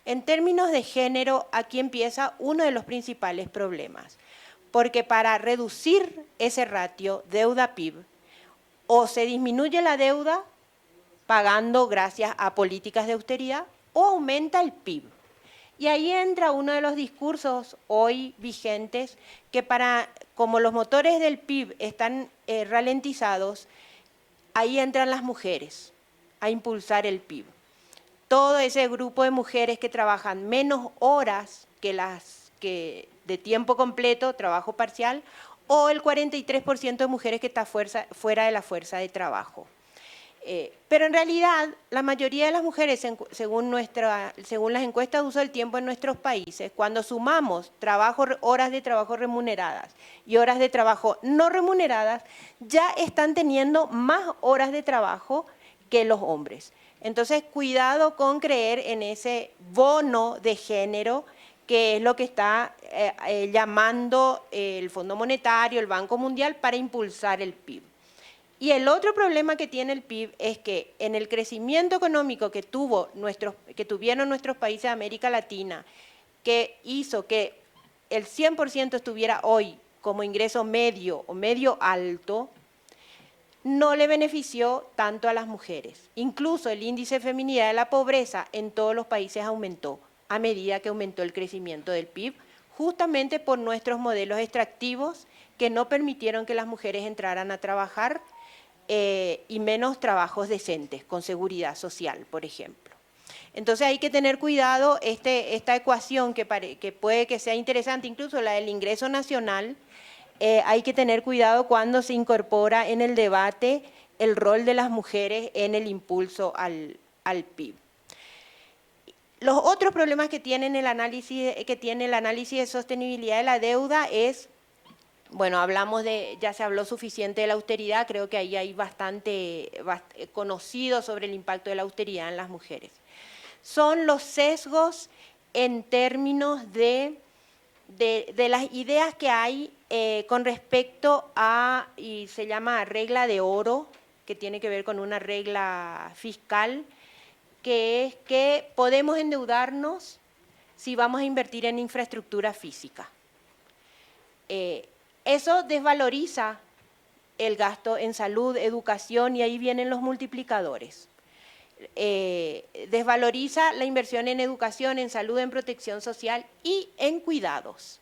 En términos de género, aquí empieza uno de los principales problemas. Porque para reducir ese ratio deuda-PIB, o se disminuye la deuda pagando gracias a políticas de austeridad, o aumenta el PIB. Y ahí entra uno de los discursos hoy vigentes que como los motores del PIB están ralentizados, ahí entran las mujeres a impulsar el PIB. Todo ese grupo de mujeres que trabajan menos horas que las que de tiempo completo, trabajo parcial, o el 43% de mujeres que está fuera de la fuerza de trabajo. Pero en realidad, la mayoría de las mujeres, según las encuestas de uso del tiempo en nuestros países, cuando sumamos horas de trabajo remuneradas y horas de trabajo no remuneradas, ya están teniendo más horas de trabajo que los hombres. Entonces, cuidado con creer en ese bono de género, que es lo que está llamando el Fondo Monetario, el Banco Mundial, para impulsar el PIB. Y el otro problema que tiene el PIB es que en el crecimiento económico que tuvieron nuestros países de América Latina, que hizo que el 100% estuviera hoy como ingreso medio o medio alto, no le benefició tanto a las mujeres. Incluso el índice de feminidad de la pobreza en todos los países aumentó a medida que aumentó el crecimiento del PIB, justamente por nuestros modelos extractivos que no permitieron que las mujeres entraran a trabajar y menos trabajos decentes, con seguridad social, por ejemplo. Entonces hay que tener cuidado, esta ecuación que puede que sea interesante, incluso la del ingreso nacional, hay que tener cuidado cuando se incorpora en el debate el rol de las mujeres en el impulso al PIB. Los otros problemas que tiene el análisis de sostenibilidad de la deuda es, bueno, ya se habló suficiente de la austeridad, creo que ahí hay bastante conocido sobre el impacto de la austeridad en las mujeres. Son los sesgos en términos de las ideas que hay con respecto a, y se llama regla de oro, que tiene que ver con una regla fiscal, que es que podemos endeudarnos si vamos a invertir en infraestructura física. Eso desvaloriza el gasto en salud, educación, y ahí vienen los multiplicadores. Desvaloriza la inversión en educación, en salud, en protección social y en cuidados.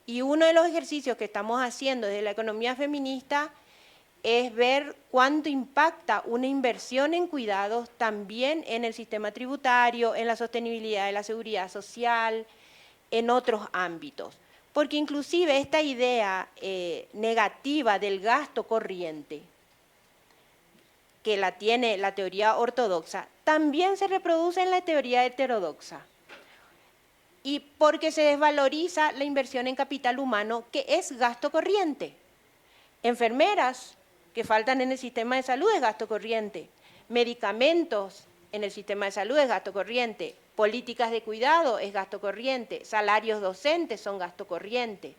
Y uno de los ejercicios que estamos haciendo desde la economía feminista es ver cuánto impacta una inversión en cuidados también en el sistema tributario, en la sostenibilidad de la seguridad social, en otros ámbitos. Porque inclusive esta idea negativa del gasto corriente, que la tiene la teoría ortodoxa, también se reproduce en la teoría heterodoxa. Y porque se desvaloriza la inversión en capital humano, que es gasto corriente. Enfermeras que faltan en el sistema de salud es gasto corriente. Medicamentos en el sistema de salud es gasto corriente. Políticas de cuidado es gasto corriente. Salarios docentes son gasto corriente.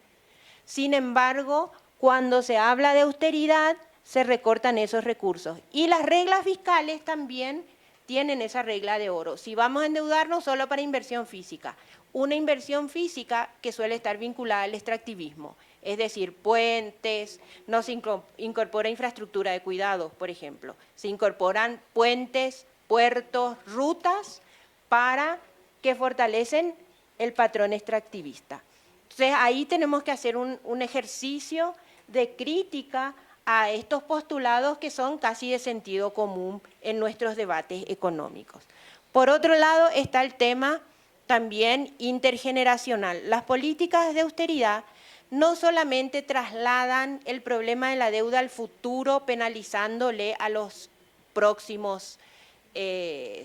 Sin embargo, cuando se habla de austeridad, se recortan esos recursos. Y las reglas fiscales también tienen esa regla de oro. Si vamos a endeudarnos solo para inversión física, una inversión física que suele estar vinculada al extractivismo, es decir, puentes, no se incorpora infraestructura de cuidados, por ejemplo, se incorporan puentes, puertos, rutas para que fortalecen el patrón extractivista. Entonces ahí tenemos que hacer un ejercicio de crítica a estos postulados que son casi de sentido común en nuestros debates económicos. Por otro lado está el tema también intergeneracional. Las políticas de austeridad no solamente trasladan el problema de la deuda al futuro, penalizándole a los próximos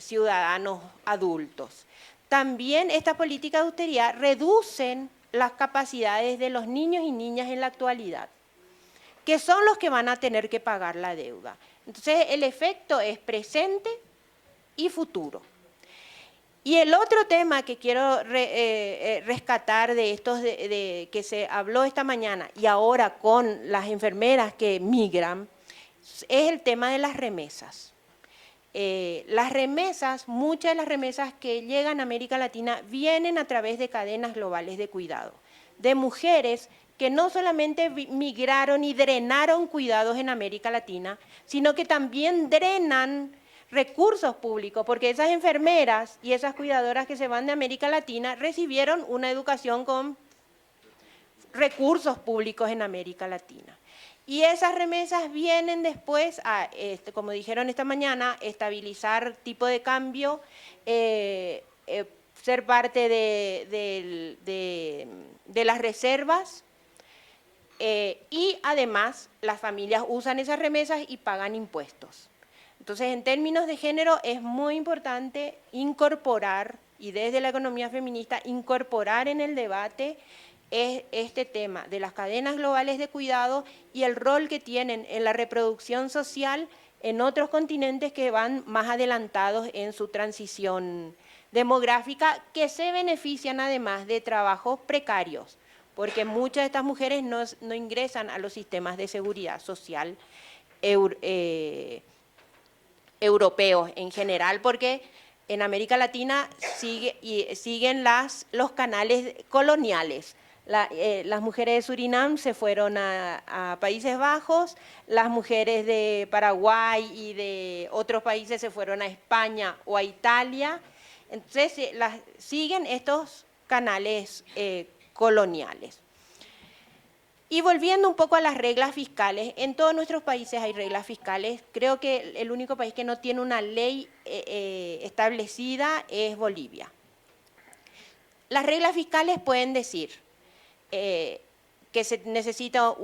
ciudadanos adultos. También estas políticas de austeridad reducen las capacidades de los niños y niñas en la actualidad, que son los que van a tener que pagar la deuda. Entonces, el efecto es presente y futuro. Y el otro tema que quiero rescatar de estos que se habló esta mañana y ahora con las enfermeras que migran, es el tema de las remesas. Las remesas, muchas de las remesas que llegan a América Latina vienen a través de cadenas globales de cuidado, de mujeres que no solamente migraron y drenaron cuidados en América Latina, sino que también drenan recursos públicos, porque esas enfermeras y esas cuidadoras que se van de América Latina recibieron una educación con recursos públicos en América Latina. Y esas remesas vienen después a, como dijeron esta mañana, estabilizar tipo de cambio, ser parte de las reservas, y además las familias usan esas remesas y pagan impuestos. Entonces, en términos de género, es muy importante incorporar, y desde la economía feminista, incorporar en el debate este tema de las cadenas globales de cuidado y el rol que tienen en la reproducción social en otros continentes que van más adelantados en su transición demográfica, que se benefician además de trabajos precarios, porque muchas de estas mujeres no ingresan a los sistemas de seguridad social europeos en general, porque en América Latina siguen los canales coloniales. Las mujeres de Surinam se fueron a Países Bajos, las mujeres de Paraguay y de otros países se fueron a España o a Italia. Entonces, siguen estos canales coloniales. Y volviendo un poco a las reglas fiscales, en todos nuestros países hay reglas fiscales. Creo que el único país que no tiene una ley establecida es Bolivia. Las reglas fiscales pueden decir que se necesita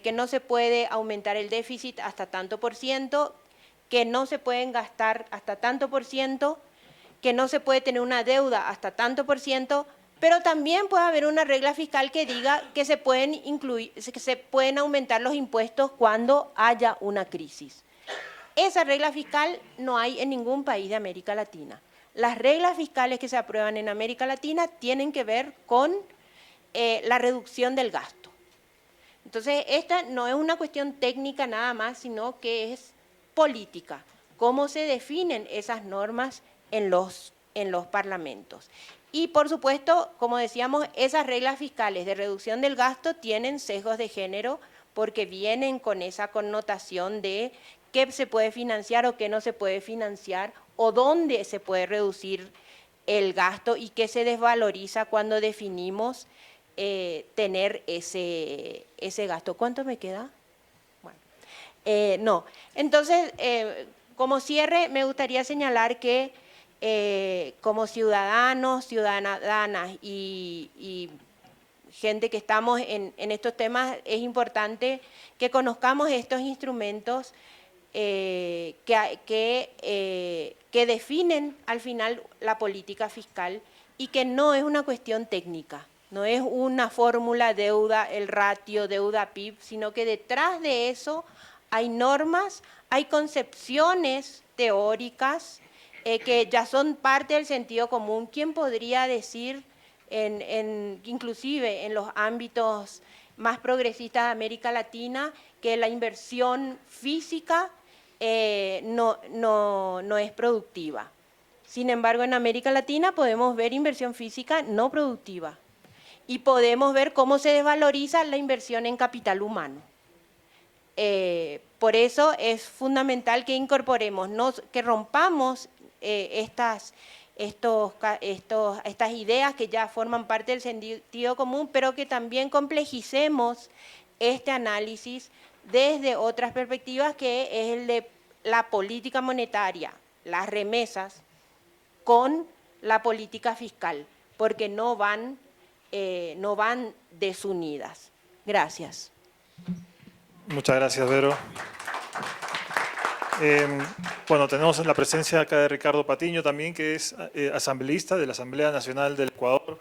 que no se puede aumentar el déficit hasta tanto por ciento, que no se pueden gastar hasta tanto por ciento, que no se puede tener una deuda hasta tanto por ciento, pero también puede haber una regla fiscal que diga que se pueden aumentar los impuestos cuando haya una crisis. Esa regla fiscal no hay en ningún país de América Latina. Las reglas fiscales que se aprueban en América Latina tienen que ver con la reducción del gasto. Entonces, esta no es una cuestión técnica nada más, sino que es política. Cómo se definen esas normas en los parlamentos. Y, por supuesto, como decíamos, esas reglas fiscales de reducción del gasto tienen sesgos de género porque vienen con esa connotación de qué se puede financiar o qué no se puede financiar, o dónde se puede reducir el gasto y qué se desvaloriza cuando definimos tener ese gasto. ¿Cuánto me queda? Bueno, no. Entonces, como cierre, me gustaría señalar que como ciudadanos, ciudadanas y gente que estamos en estos temas, es importante que conozcamos estos instrumentos que definen al final la política fiscal y que no es una cuestión técnica, no es una fórmula deuda, el ratio deuda-PIB, sino que detrás de eso hay normas, hay concepciones teóricas que ya son parte del sentido común. ¿Quién podría decir, inclusive en los ámbitos más progresistas de América Latina, que la inversión física no es productiva? Sin embargo, en América Latina podemos ver inversión física no productiva y podemos ver cómo se desvaloriza la inversión en capital humano. Por eso es fundamental que incorporemos, que rompamos estas ideas que ya forman parte del sentido común, pero que también complejicemos este análisis desde otras perspectivas, que es el de la política monetaria, las remesas, con la política fiscal, porque no van desunidas. Gracias. Muchas gracias, Vero. Bueno, tenemos la presencia acá de Ricardo Patiño también, que es asambleísta de la Asamblea Nacional del Ecuador.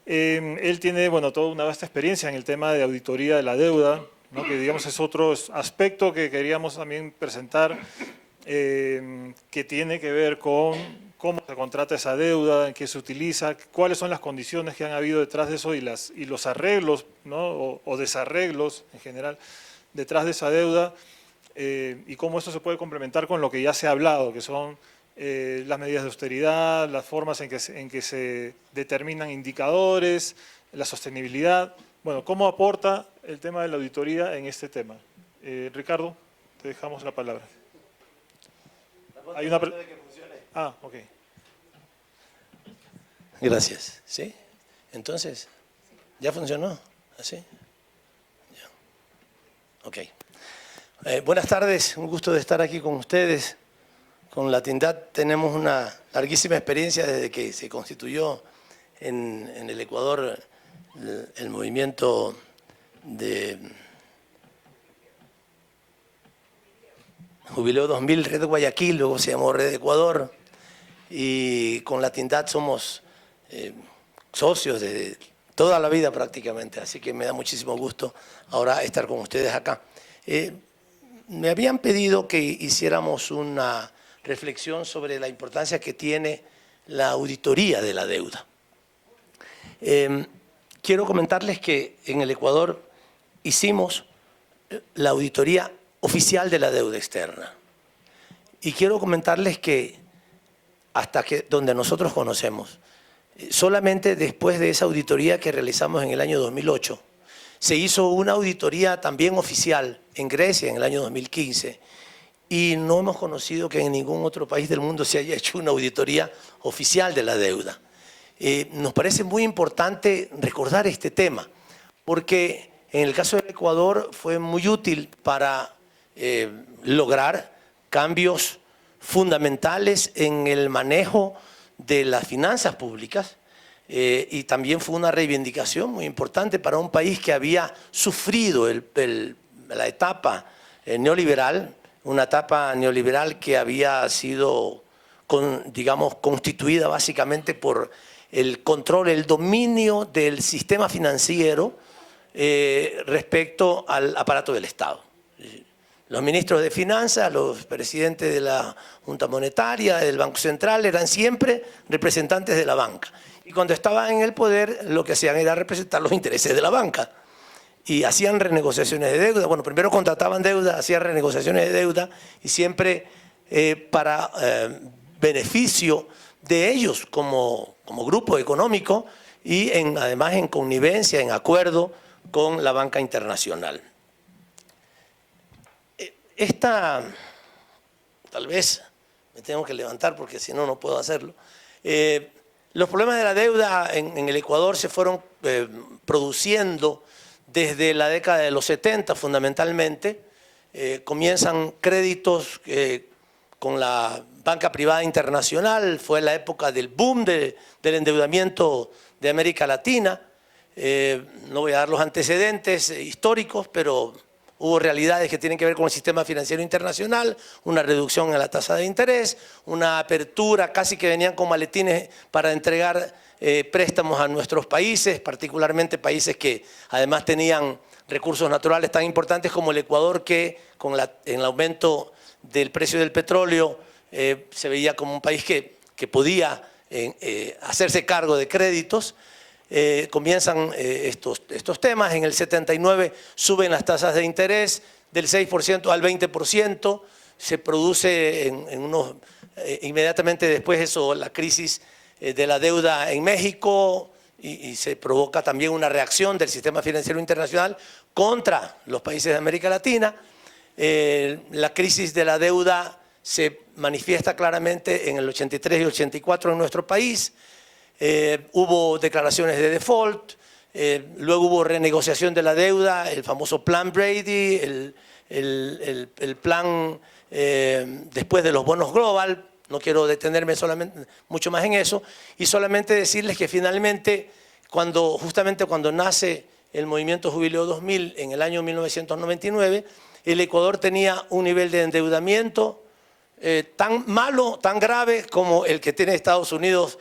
Él tiene, bueno, toda una vasta experiencia en el tema de auditoría de la deuda, ¿no? Que digamos es otro aspecto que queríamos también presentar, que tiene que ver con cómo se contrata esa deuda, en qué se utiliza, cuáles son las condiciones que han habido detrás de eso y los arreglos, ¿no? o desarreglos en general detrás de esa deuda, y cómo esto se puede complementar con lo que ya se ha hablado, que son las medidas de austeridad, las formas en que se determinan indicadores, la sostenibilidad. Bueno, ¿cómo aporta el tema de la auditoría en este tema? Ricardo, te dejamos la palabra. Hay una ok. Gracias. ¿Sí? Entonces, ¿ya funcionó? ¿Así? Ya. Ok. Buenas tardes, un gusto de estar aquí con ustedes. Con Latindad tenemos una larguísima experiencia desde que se constituyó en el Ecuador el movimiento de Jubileo 2000, Red Guayaquil, luego se llamó Red Ecuador, y con Latindad somos socios de toda la vida prácticamente, así que me da muchísimo gusto ahora estar con ustedes acá. Me habían pedido que hiciéramos una reflexión sobre la importancia que tiene la auditoría de la deuda. Quiero comentarles que en el Ecuador hicimos la auditoría oficial de la deuda externa. Y quiero comentarles que hasta que donde nosotros conocemos, solamente después de esa auditoría que realizamos en el año 2008, se hizo una auditoría también oficial en Grecia en el año 2015 y no hemos conocido que en ningún otro país del mundo se haya hecho una auditoría oficial de la deuda. Nos parece muy importante recordar este tema porque en el caso del Ecuador fue muy útil para lograr cambios fundamentales en el manejo de las finanzas públicas y también fue una reivindicación muy importante para un país que había sufrido la etapa neoliberal, una etapa neoliberal que había sido, digamos, constituida básicamente por el control, el dominio del sistema financiero respecto al aparato del Estado. Los ministros de Finanzas, los presidentes de la Junta Monetaria, del Banco Central, eran siempre representantes de la banca. Y cuando estaban en el poder, lo que hacían era representar los intereses de la banca. Y hacían renegociaciones de deuda. Bueno, primero contrataban deuda, hacían renegociaciones de deuda y siempre para beneficio de ellos como grupo económico y además en connivencia, en acuerdo con la banca internacional. Tal vez me tengo que levantar porque si no, no puedo hacerlo. Los problemas de la deuda en el Ecuador se fueron produciendo desde la década de los 70 fundamentalmente. Comienzan créditos con la banca privada internacional, fue la época del boom del endeudamiento de América Latina. No voy a dar los antecedentes históricos, pero hubo realidades que tienen que ver con el sistema financiero internacional, una reducción en la tasa de interés, una apertura, casi que venían con maletines para entregar préstamos a nuestros países, particularmente países que además tenían recursos naturales tan importantes como el Ecuador, que con el aumento del precio del petróleo se veía como un país que podía hacerse cargo de créditos. Comienzan estos temas. En el 79 suben las tasas de interés del 6% al 20%, se produce inmediatamente después eso, la crisis de la deuda en México y se provoca también una reacción del sistema financiero internacional contra los países de América Latina. La crisis de la deuda se manifiesta claramente en el 83 y 84 en nuestro país. Hubo declaraciones de default, luego hubo renegociación de la deuda, el famoso plan Brady, el plan después de los bonos global. No quiero detenerme mucho más en eso y solamente decirles que finalmente justamente cuando nace el movimiento Jubileo 2000 en el año 1999, el Ecuador tenía un nivel de endeudamiento tan malo, tan grave como el que tiene Estados Unidos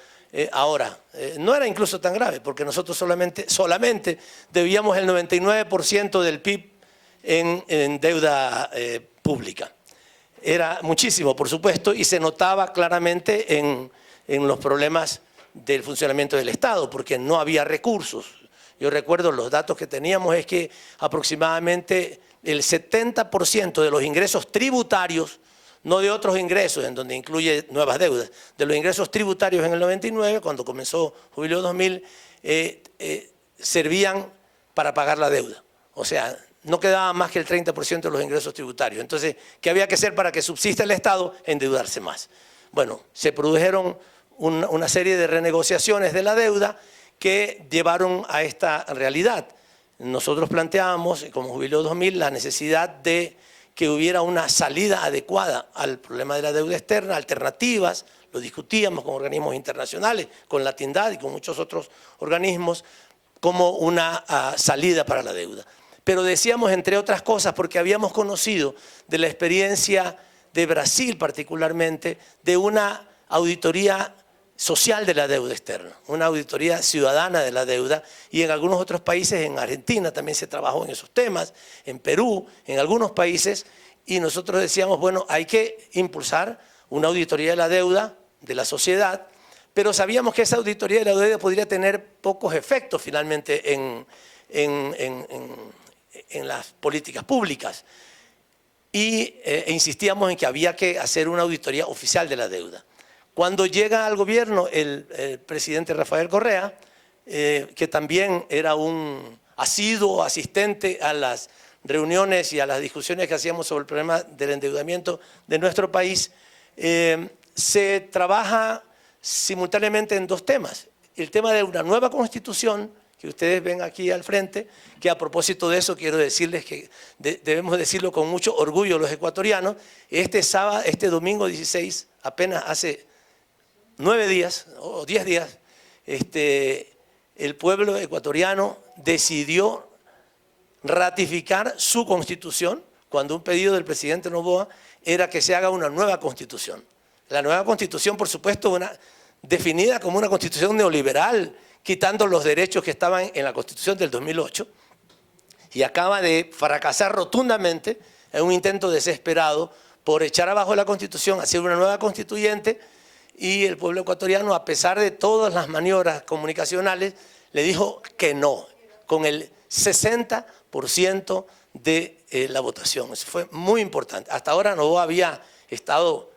ahora. No era incluso tan grave porque nosotros solamente debíamos el 99% del PIB en deuda pública. Era muchísimo, por supuesto, y se notaba claramente en los problemas del funcionamiento del Estado, porque no había recursos. Yo recuerdo los datos que teníamos es que aproximadamente el 70% de los ingresos tributarios, no de otros ingresos, en donde incluye nuevas deudas, de los ingresos tributarios en el 99, cuando comenzó Jubileo 2000, servían para pagar la deuda. O sea, no quedaba más que el 30% de los ingresos tributarios. Entonces, ¿qué había que hacer para que subsista el Estado? Endeudarse más. Bueno, se produjeron una serie de renegociaciones de la deuda que llevaron a esta realidad. Nosotros planteábamos, como Jubileo 2000, la necesidad de que hubiera una salida adecuada al problema de la deuda externa, alternativas, lo discutíamos con organismos internacionales, con la Tindad y con muchos otros organismos, como una salida para la deuda. Pero decíamos, entre otras cosas, porque habíamos conocido de la experiencia de Brasil particularmente, de una auditoría social de la deuda externa, una auditoría ciudadana de la deuda, y en algunos otros países, en Argentina también se trabajó en esos temas, en Perú, en algunos países, y nosotros decíamos, bueno, hay que impulsar una auditoría de la deuda de la sociedad, pero sabíamos que esa auditoría de la deuda podría tener pocos efectos finalmente en las políticas públicas. Y insistíamos en que había que hacer una auditoría oficial de la deuda. Cuando llega al gobierno el presidente Rafael Correa, que también era un asiduo asistente a las reuniones y a las discusiones que hacíamos sobre el problema del endeudamiento de nuestro país, se trabaja simultáneamente en dos temas. El tema de una nueva constitución, que ustedes ven aquí al frente, que a propósito de eso quiero decirles que debemos decirlo con mucho orgullo los ecuatorianos, este domingo 16, apenas hace 9 días o 10 días, el pueblo ecuatoriano decidió ratificar su constitución cuando un pedido del presidente Noboa era que se haga una nueva constitución. La nueva constitución, por supuesto, definida como una constitución neoliberal, quitando los derechos que estaban en la constitución del 2008, y acaba de fracasar rotundamente en un intento desesperado por echar abajo la constitución, hacer una nueva constituyente. Y el pueblo ecuatoriano, a pesar de todas las maniobras comunicacionales, le dijo que no, con el 60% de la votación. Eso fue muy importante. Hasta ahora Noboa había estado,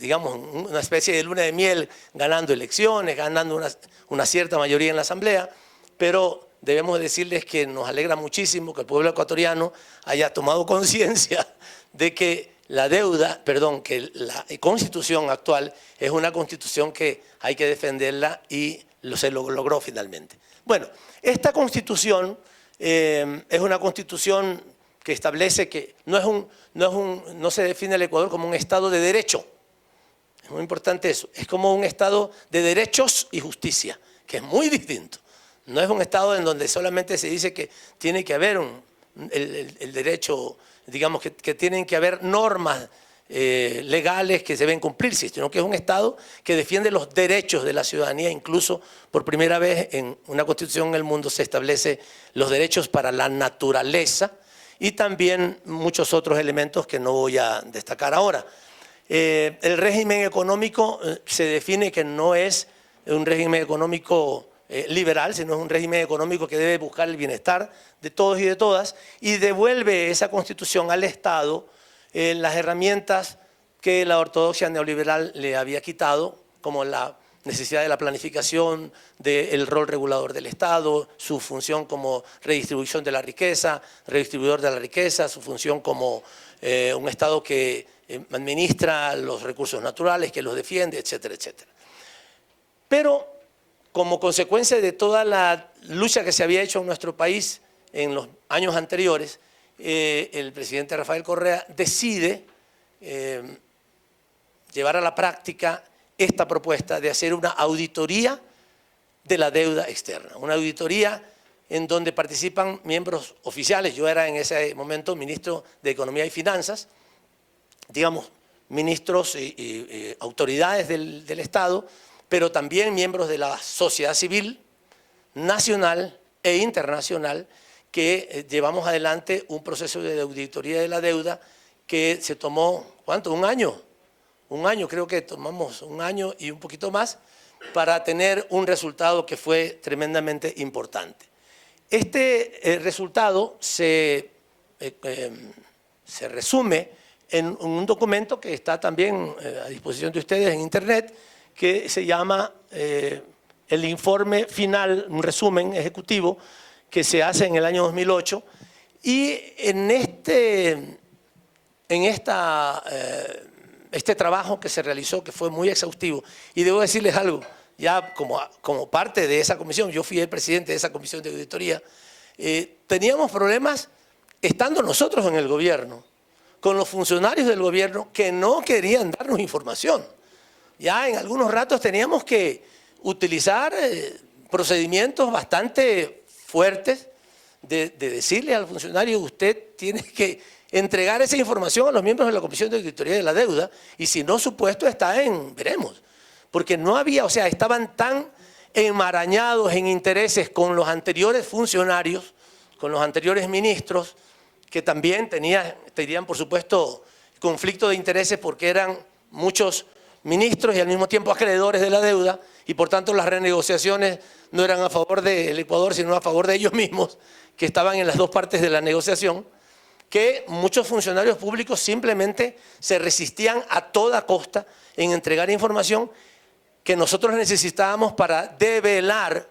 digamos, una especie de luna de miel, ganando elecciones, ganando una cierta mayoría en la Asamblea, pero debemos decirles que nos alegra muchísimo que el pueblo ecuatoriano haya tomado conciencia de que que la constitución actual es una constitución que hay que defenderla, y se lo logró finalmente. Bueno, esta constitución es una constitución que establece que no se define el Ecuador como un Estado de derecho. Es muy importante eso. Es como un Estado de derechos y justicia, que es muy distinto. No es un Estado en donde solamente se dice que tiene que haber el derecho, digamos que tienen que haber normas legales que deben cumplirse, sino que es un Estado que defiende los derechos de la ciudadanía. Incluso por primera vez en una constitución en el mundo se establece los derechos para la naturaleza y también muchos otros elementos que no voy a destacar ahora. El régimen económico se define que no es un régimen económico liberal, sino es un régimen económico que debe buscar el bienestar de todos y de todas, y devuelve esa constitución al Estado las herramientas que la ortodoxia neoliberal le había quitado, como la necesidad de la planificación, del rol regulador del Estado, su función como redistribución de la riqueza, redistribuidor de la riqueza, su función como un Estado que administra los recursos naturales, que los defiende, etcétera, etcétera. Pero como consecuencia de toda la lucha que se había hecho en nuestro país en los años anteriores, el presidente Rafael Correa decide llevar a la práctica esta propuesta de hacer una auditoría de la deuda externa, una auditoría en donde participan miembros oficiales. Yo era en ese momento ministro de Economía y Finanzas, digamos, ministros y autoridades del Estado, pero también miembros de la sociedad civil nacional e internacional, que llevamos adelante un proceso de auditoría de la deuda que se tomó, ¿cuánto? ¿Un año? Un año, creo que tomamos un año y un poquito más para tener un resultado que fue tremendamente importante. Este resultado se resume en un documento que está también a disposición de ustedes en internet, que se llama el informe final, un resumen ejecutivo que se hace en el año 2008 Y en este trabajo que se realizó, que fue muy exhaustivo, y debo decirles algo, ya como parte de esa comisión, yo fui el presidente de esa comisión de auditoría, teníamos problemas estando nosotros en el gobierno, con los funcionarios del gobierno que no querían darnos información. Ya en algunos ratos teníamos que utilizar procedimientos bastante fuertes de decirle al funcionario: usted tiene que entregar esa información a los miembros de la Comisión de Auditoría de la Deuda, y si no, su puesto está en veremos. Porque no había, o sea, estaban tan enmarañados en intereses con los anteriores funcionarios, con los anteriores ministros, que también tenían, por supuesto, conflicto de intereses porque eran muchos ministros y al mismo tiempo acreedores de la deuda, y por tanto las renegociaciones no eran a favor del Ecuador, sino a favor de ellos mismos, que estaban en las dos partes de la negociación, que muchos funcionarios públicos simplemente se resistían a toda costa en entregar información que nosotros necesitábamos para develar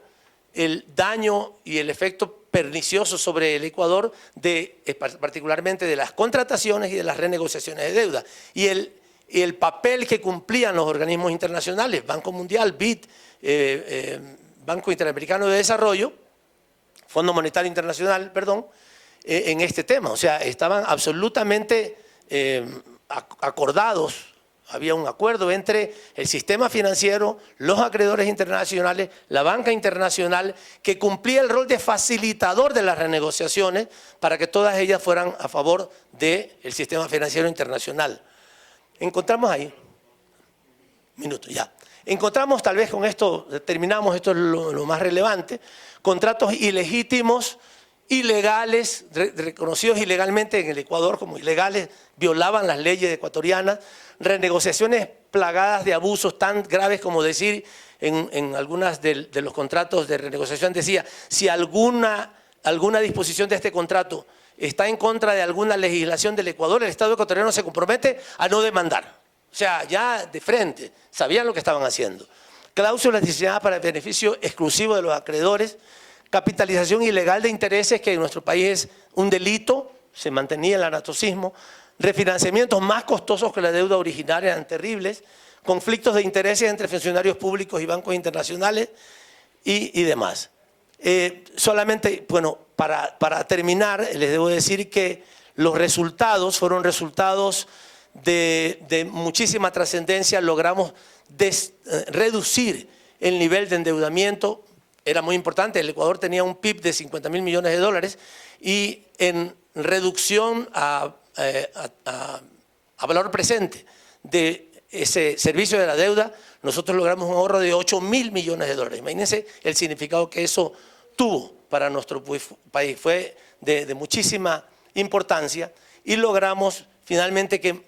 el daño y el efecto pernicioso sobre el Ecuador, particularmente de las contrataciones y de las renegociaciones de deuda. Y el papel que cumplían los organismos internacionales, Banco Mundial, BID, Banco Interamericano de Desarrollo, Fondo Monetario Internacional, perdón, en este tema. O sea, estaban absolutamente acordados. Había un acuerdo entre el sistema financiero, los acreedores internacionales, la banca internacional, que cumplía el rol de facilitador de las renegociaciones para que todas ellas fueran a favor del sistema financiero internacional. Encontramos ahí, minuto ya, encontramos, tal vez con esto terminamos, esto es lo más relevante, contratos ilegítimos, ilegales, reconocidos ilegalmente en el Ecuador como ilegales, violaban las leyes ecuatorianas, renegociaciones plagadas de abusos tan graves como decir en algunas de los contratos de renegociación, decía: si alguna disposición de este contrato está en contra de alguna legislación del Ecuador, el Estado ecuatoriano se compromete a no demandar. O sea, ya de frente, sabían lo que estaban haciendo. Cláusulas diseñadas para el beneficio exclusivo de los acreedores, capitalización ilegal de intereses, que en nuestro país es un delito, se mantenía el anatocismo, refinanciamientos más costosos que la deuda originaria, eran terribles, conflictos de intereses entre funcionarios públicos y bancos internacionales y demás. Solamente, bueno, para terminar, les debo decir que los resultados fueron resultados de muchísima trascendencia. Logramos reducir el nivel de endeudamiento. Era muy importante, el Ecuador tenía un PIB de 50.000 millones de dólares y en reducción a valor presente de ese servicio de la deuda, nosotros logramos un ahorro de 8.000 millones de dólares. Imagínense el significado que eso tuvo para nuestro país. Fue de muchísima importancia y logramos finalmente que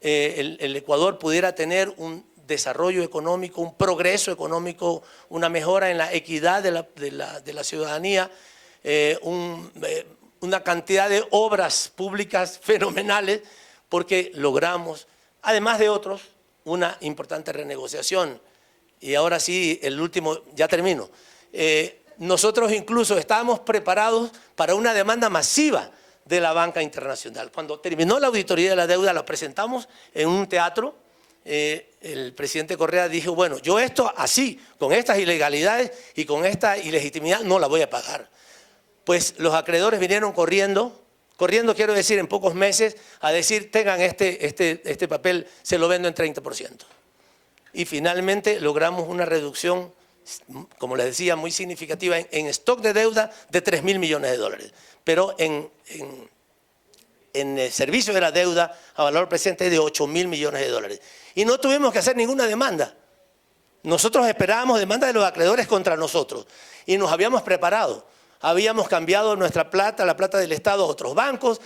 el Ecuador pudiera tener un desarrollo económico, un progreso económico, una mejora en la equidad de la ciudadanía, una cantidad de obras públicas fenomenales, porque logramos, además de otros, una importante renegociación. Y ahora sí, el último, ya termino. Nosotros incluso estábamos preparados para una demanda masiva de la banca internacional. Cuando terminó la auditoría de la deuda, la presentamos en un teatro. El presidente Correa dijo: bueno, yo esto así, con estas ilegalidades y con esta ilegitimidad, no la voy a pagar. Pues los acreedores vinieron corriendo quiero decir en pocos meses, a decir: tengan este papel, se lo vendo en 30%. Y finalmente logramos una reducción, como les decía, muy significativa en stock de deuda de 3.000 millones de dólares. Pero en el servicio de la deuda a valor presente de 8.000 millones de dólares. Y no tuvimos que hacer ninguna demanda. Nosotros esperábamos demanda de los acreedores contra nosotros y nos habíamos preparado. Habíamos cambiado nuestra plata, la plata del Estado, a otros bancos,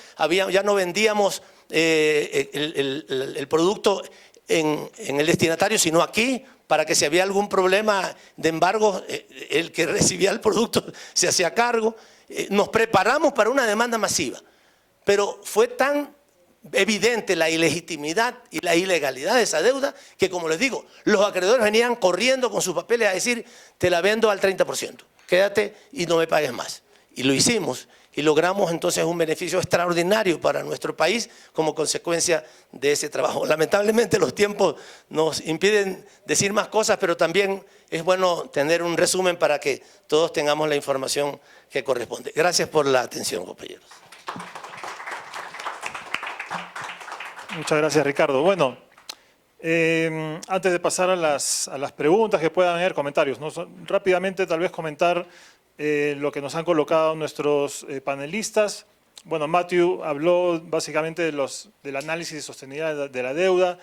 ya no vendíamos el producto en el destinatario, sino aquí, para que si había algún problema de embargo, el que recibía el producto se hacía cargo. Nos preparamos para una demanda masiva, pero fue tan evidente la ilegitimidad y la ilegalidad de esa deuda que, como les digo, los acreedores venían corriendo con sus papeles a decir: te la vendo al 30%, quédate y no me pagues más. Y lo hicimos, y logramos entonces un beneficio extraordinario para nuestro país como consecuencia de ese trabajo. Lamentablemente los tiempos nos impiden decir más cosas, pero también es bueno tener un resumen para que todos tengamos la información que corresponde. Gracias por la atención, compañeros. Muchas gracias, Ricardo. Bueno, antes de pasar a las preguntas que puedan haber, comentarios, ¿no? Rápidamente tal vez comentar lo que nos han colocado nuestros panelistas. Bueno, Matthew habló básicamente del análisis de sostenibilidad de la deuda,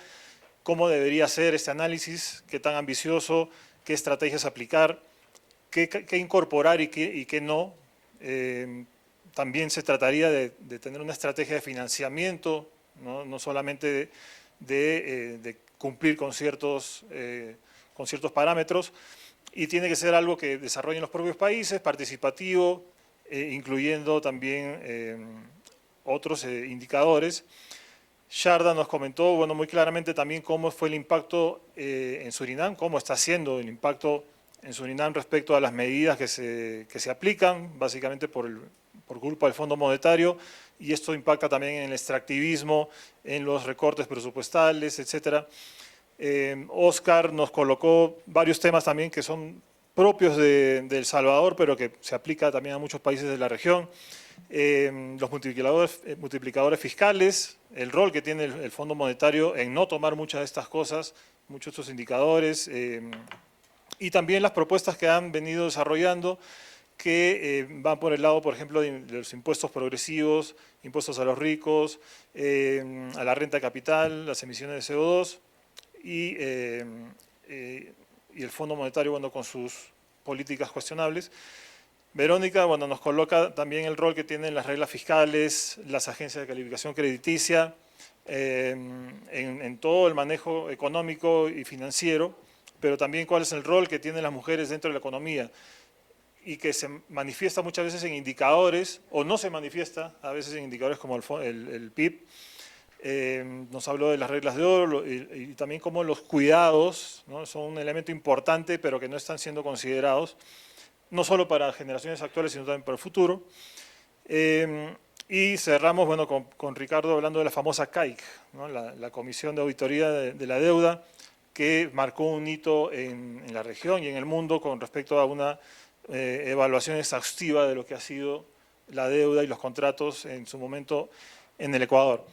cómo debería ser este análisis, qué tan ambicioso, qué estrategias aplicar, qué incorporar y qué no. También se trataría de tener una estrategia de financiamiento, no solamente de cumplir con ciertos parámetros, y tiene que ser algo que desarrollen los propios países, participativo, incluyendo también otros indicadores. Sharda nos comentó, bueno, muy claramente también cómo fue el impacto en Surinam, cómo está siendo el impacto en Surinam respecto a las medidas que se aplican, básicamente por culpa del Fondo Monetario, y esto impacta también en el extractivismo, en los recortes presupuestales, etc. Oscar nos colocó varios temas también que son propios de El Salvador, pero que se aplica también a muchos países de la región. Los multiplicadores fiscales, el rol que tiene el Fondo Monetario en no tomar muchas de estas cosas, muchos de estos indicadores, y también las propuestas que han venido desarrollando que van por el lado, por ejemplo, de los impuestos progresivos, impuestos a los ricos, a la renta de capital, las emisiones de CO2 y el Fondo Monetario, bueno, con sus políticas cuestionables. Verónica, bueno, nos coloca también el rol que tienen las reglas fiscales, las agencias de calificación crediticia, en todo el manejo económico y financiero, pero también cuál es el rol que tienen las mujeres dentro de la economía, y que se manifiesta muchas veces en indicadores, o no se manifiesta a veces en indicadores como el PIB. Nos habló de las reglas de oro y también cómo los cuidados, ¿no?, son un elemento importante, pero que no están siendo considerados, no solo para generaciones actuales, sino también para el futuro. Y cerramos, bueno, con Ricardo hablando de la famosa CAIC, ¿no?, la Comisión de Auditoría de la Deuda, que marcó un hito en la región y en el mundo con respecto a una evaluación exhaustiva de lo que ha sido la deuda y los contratos en su momento en el Ecuador.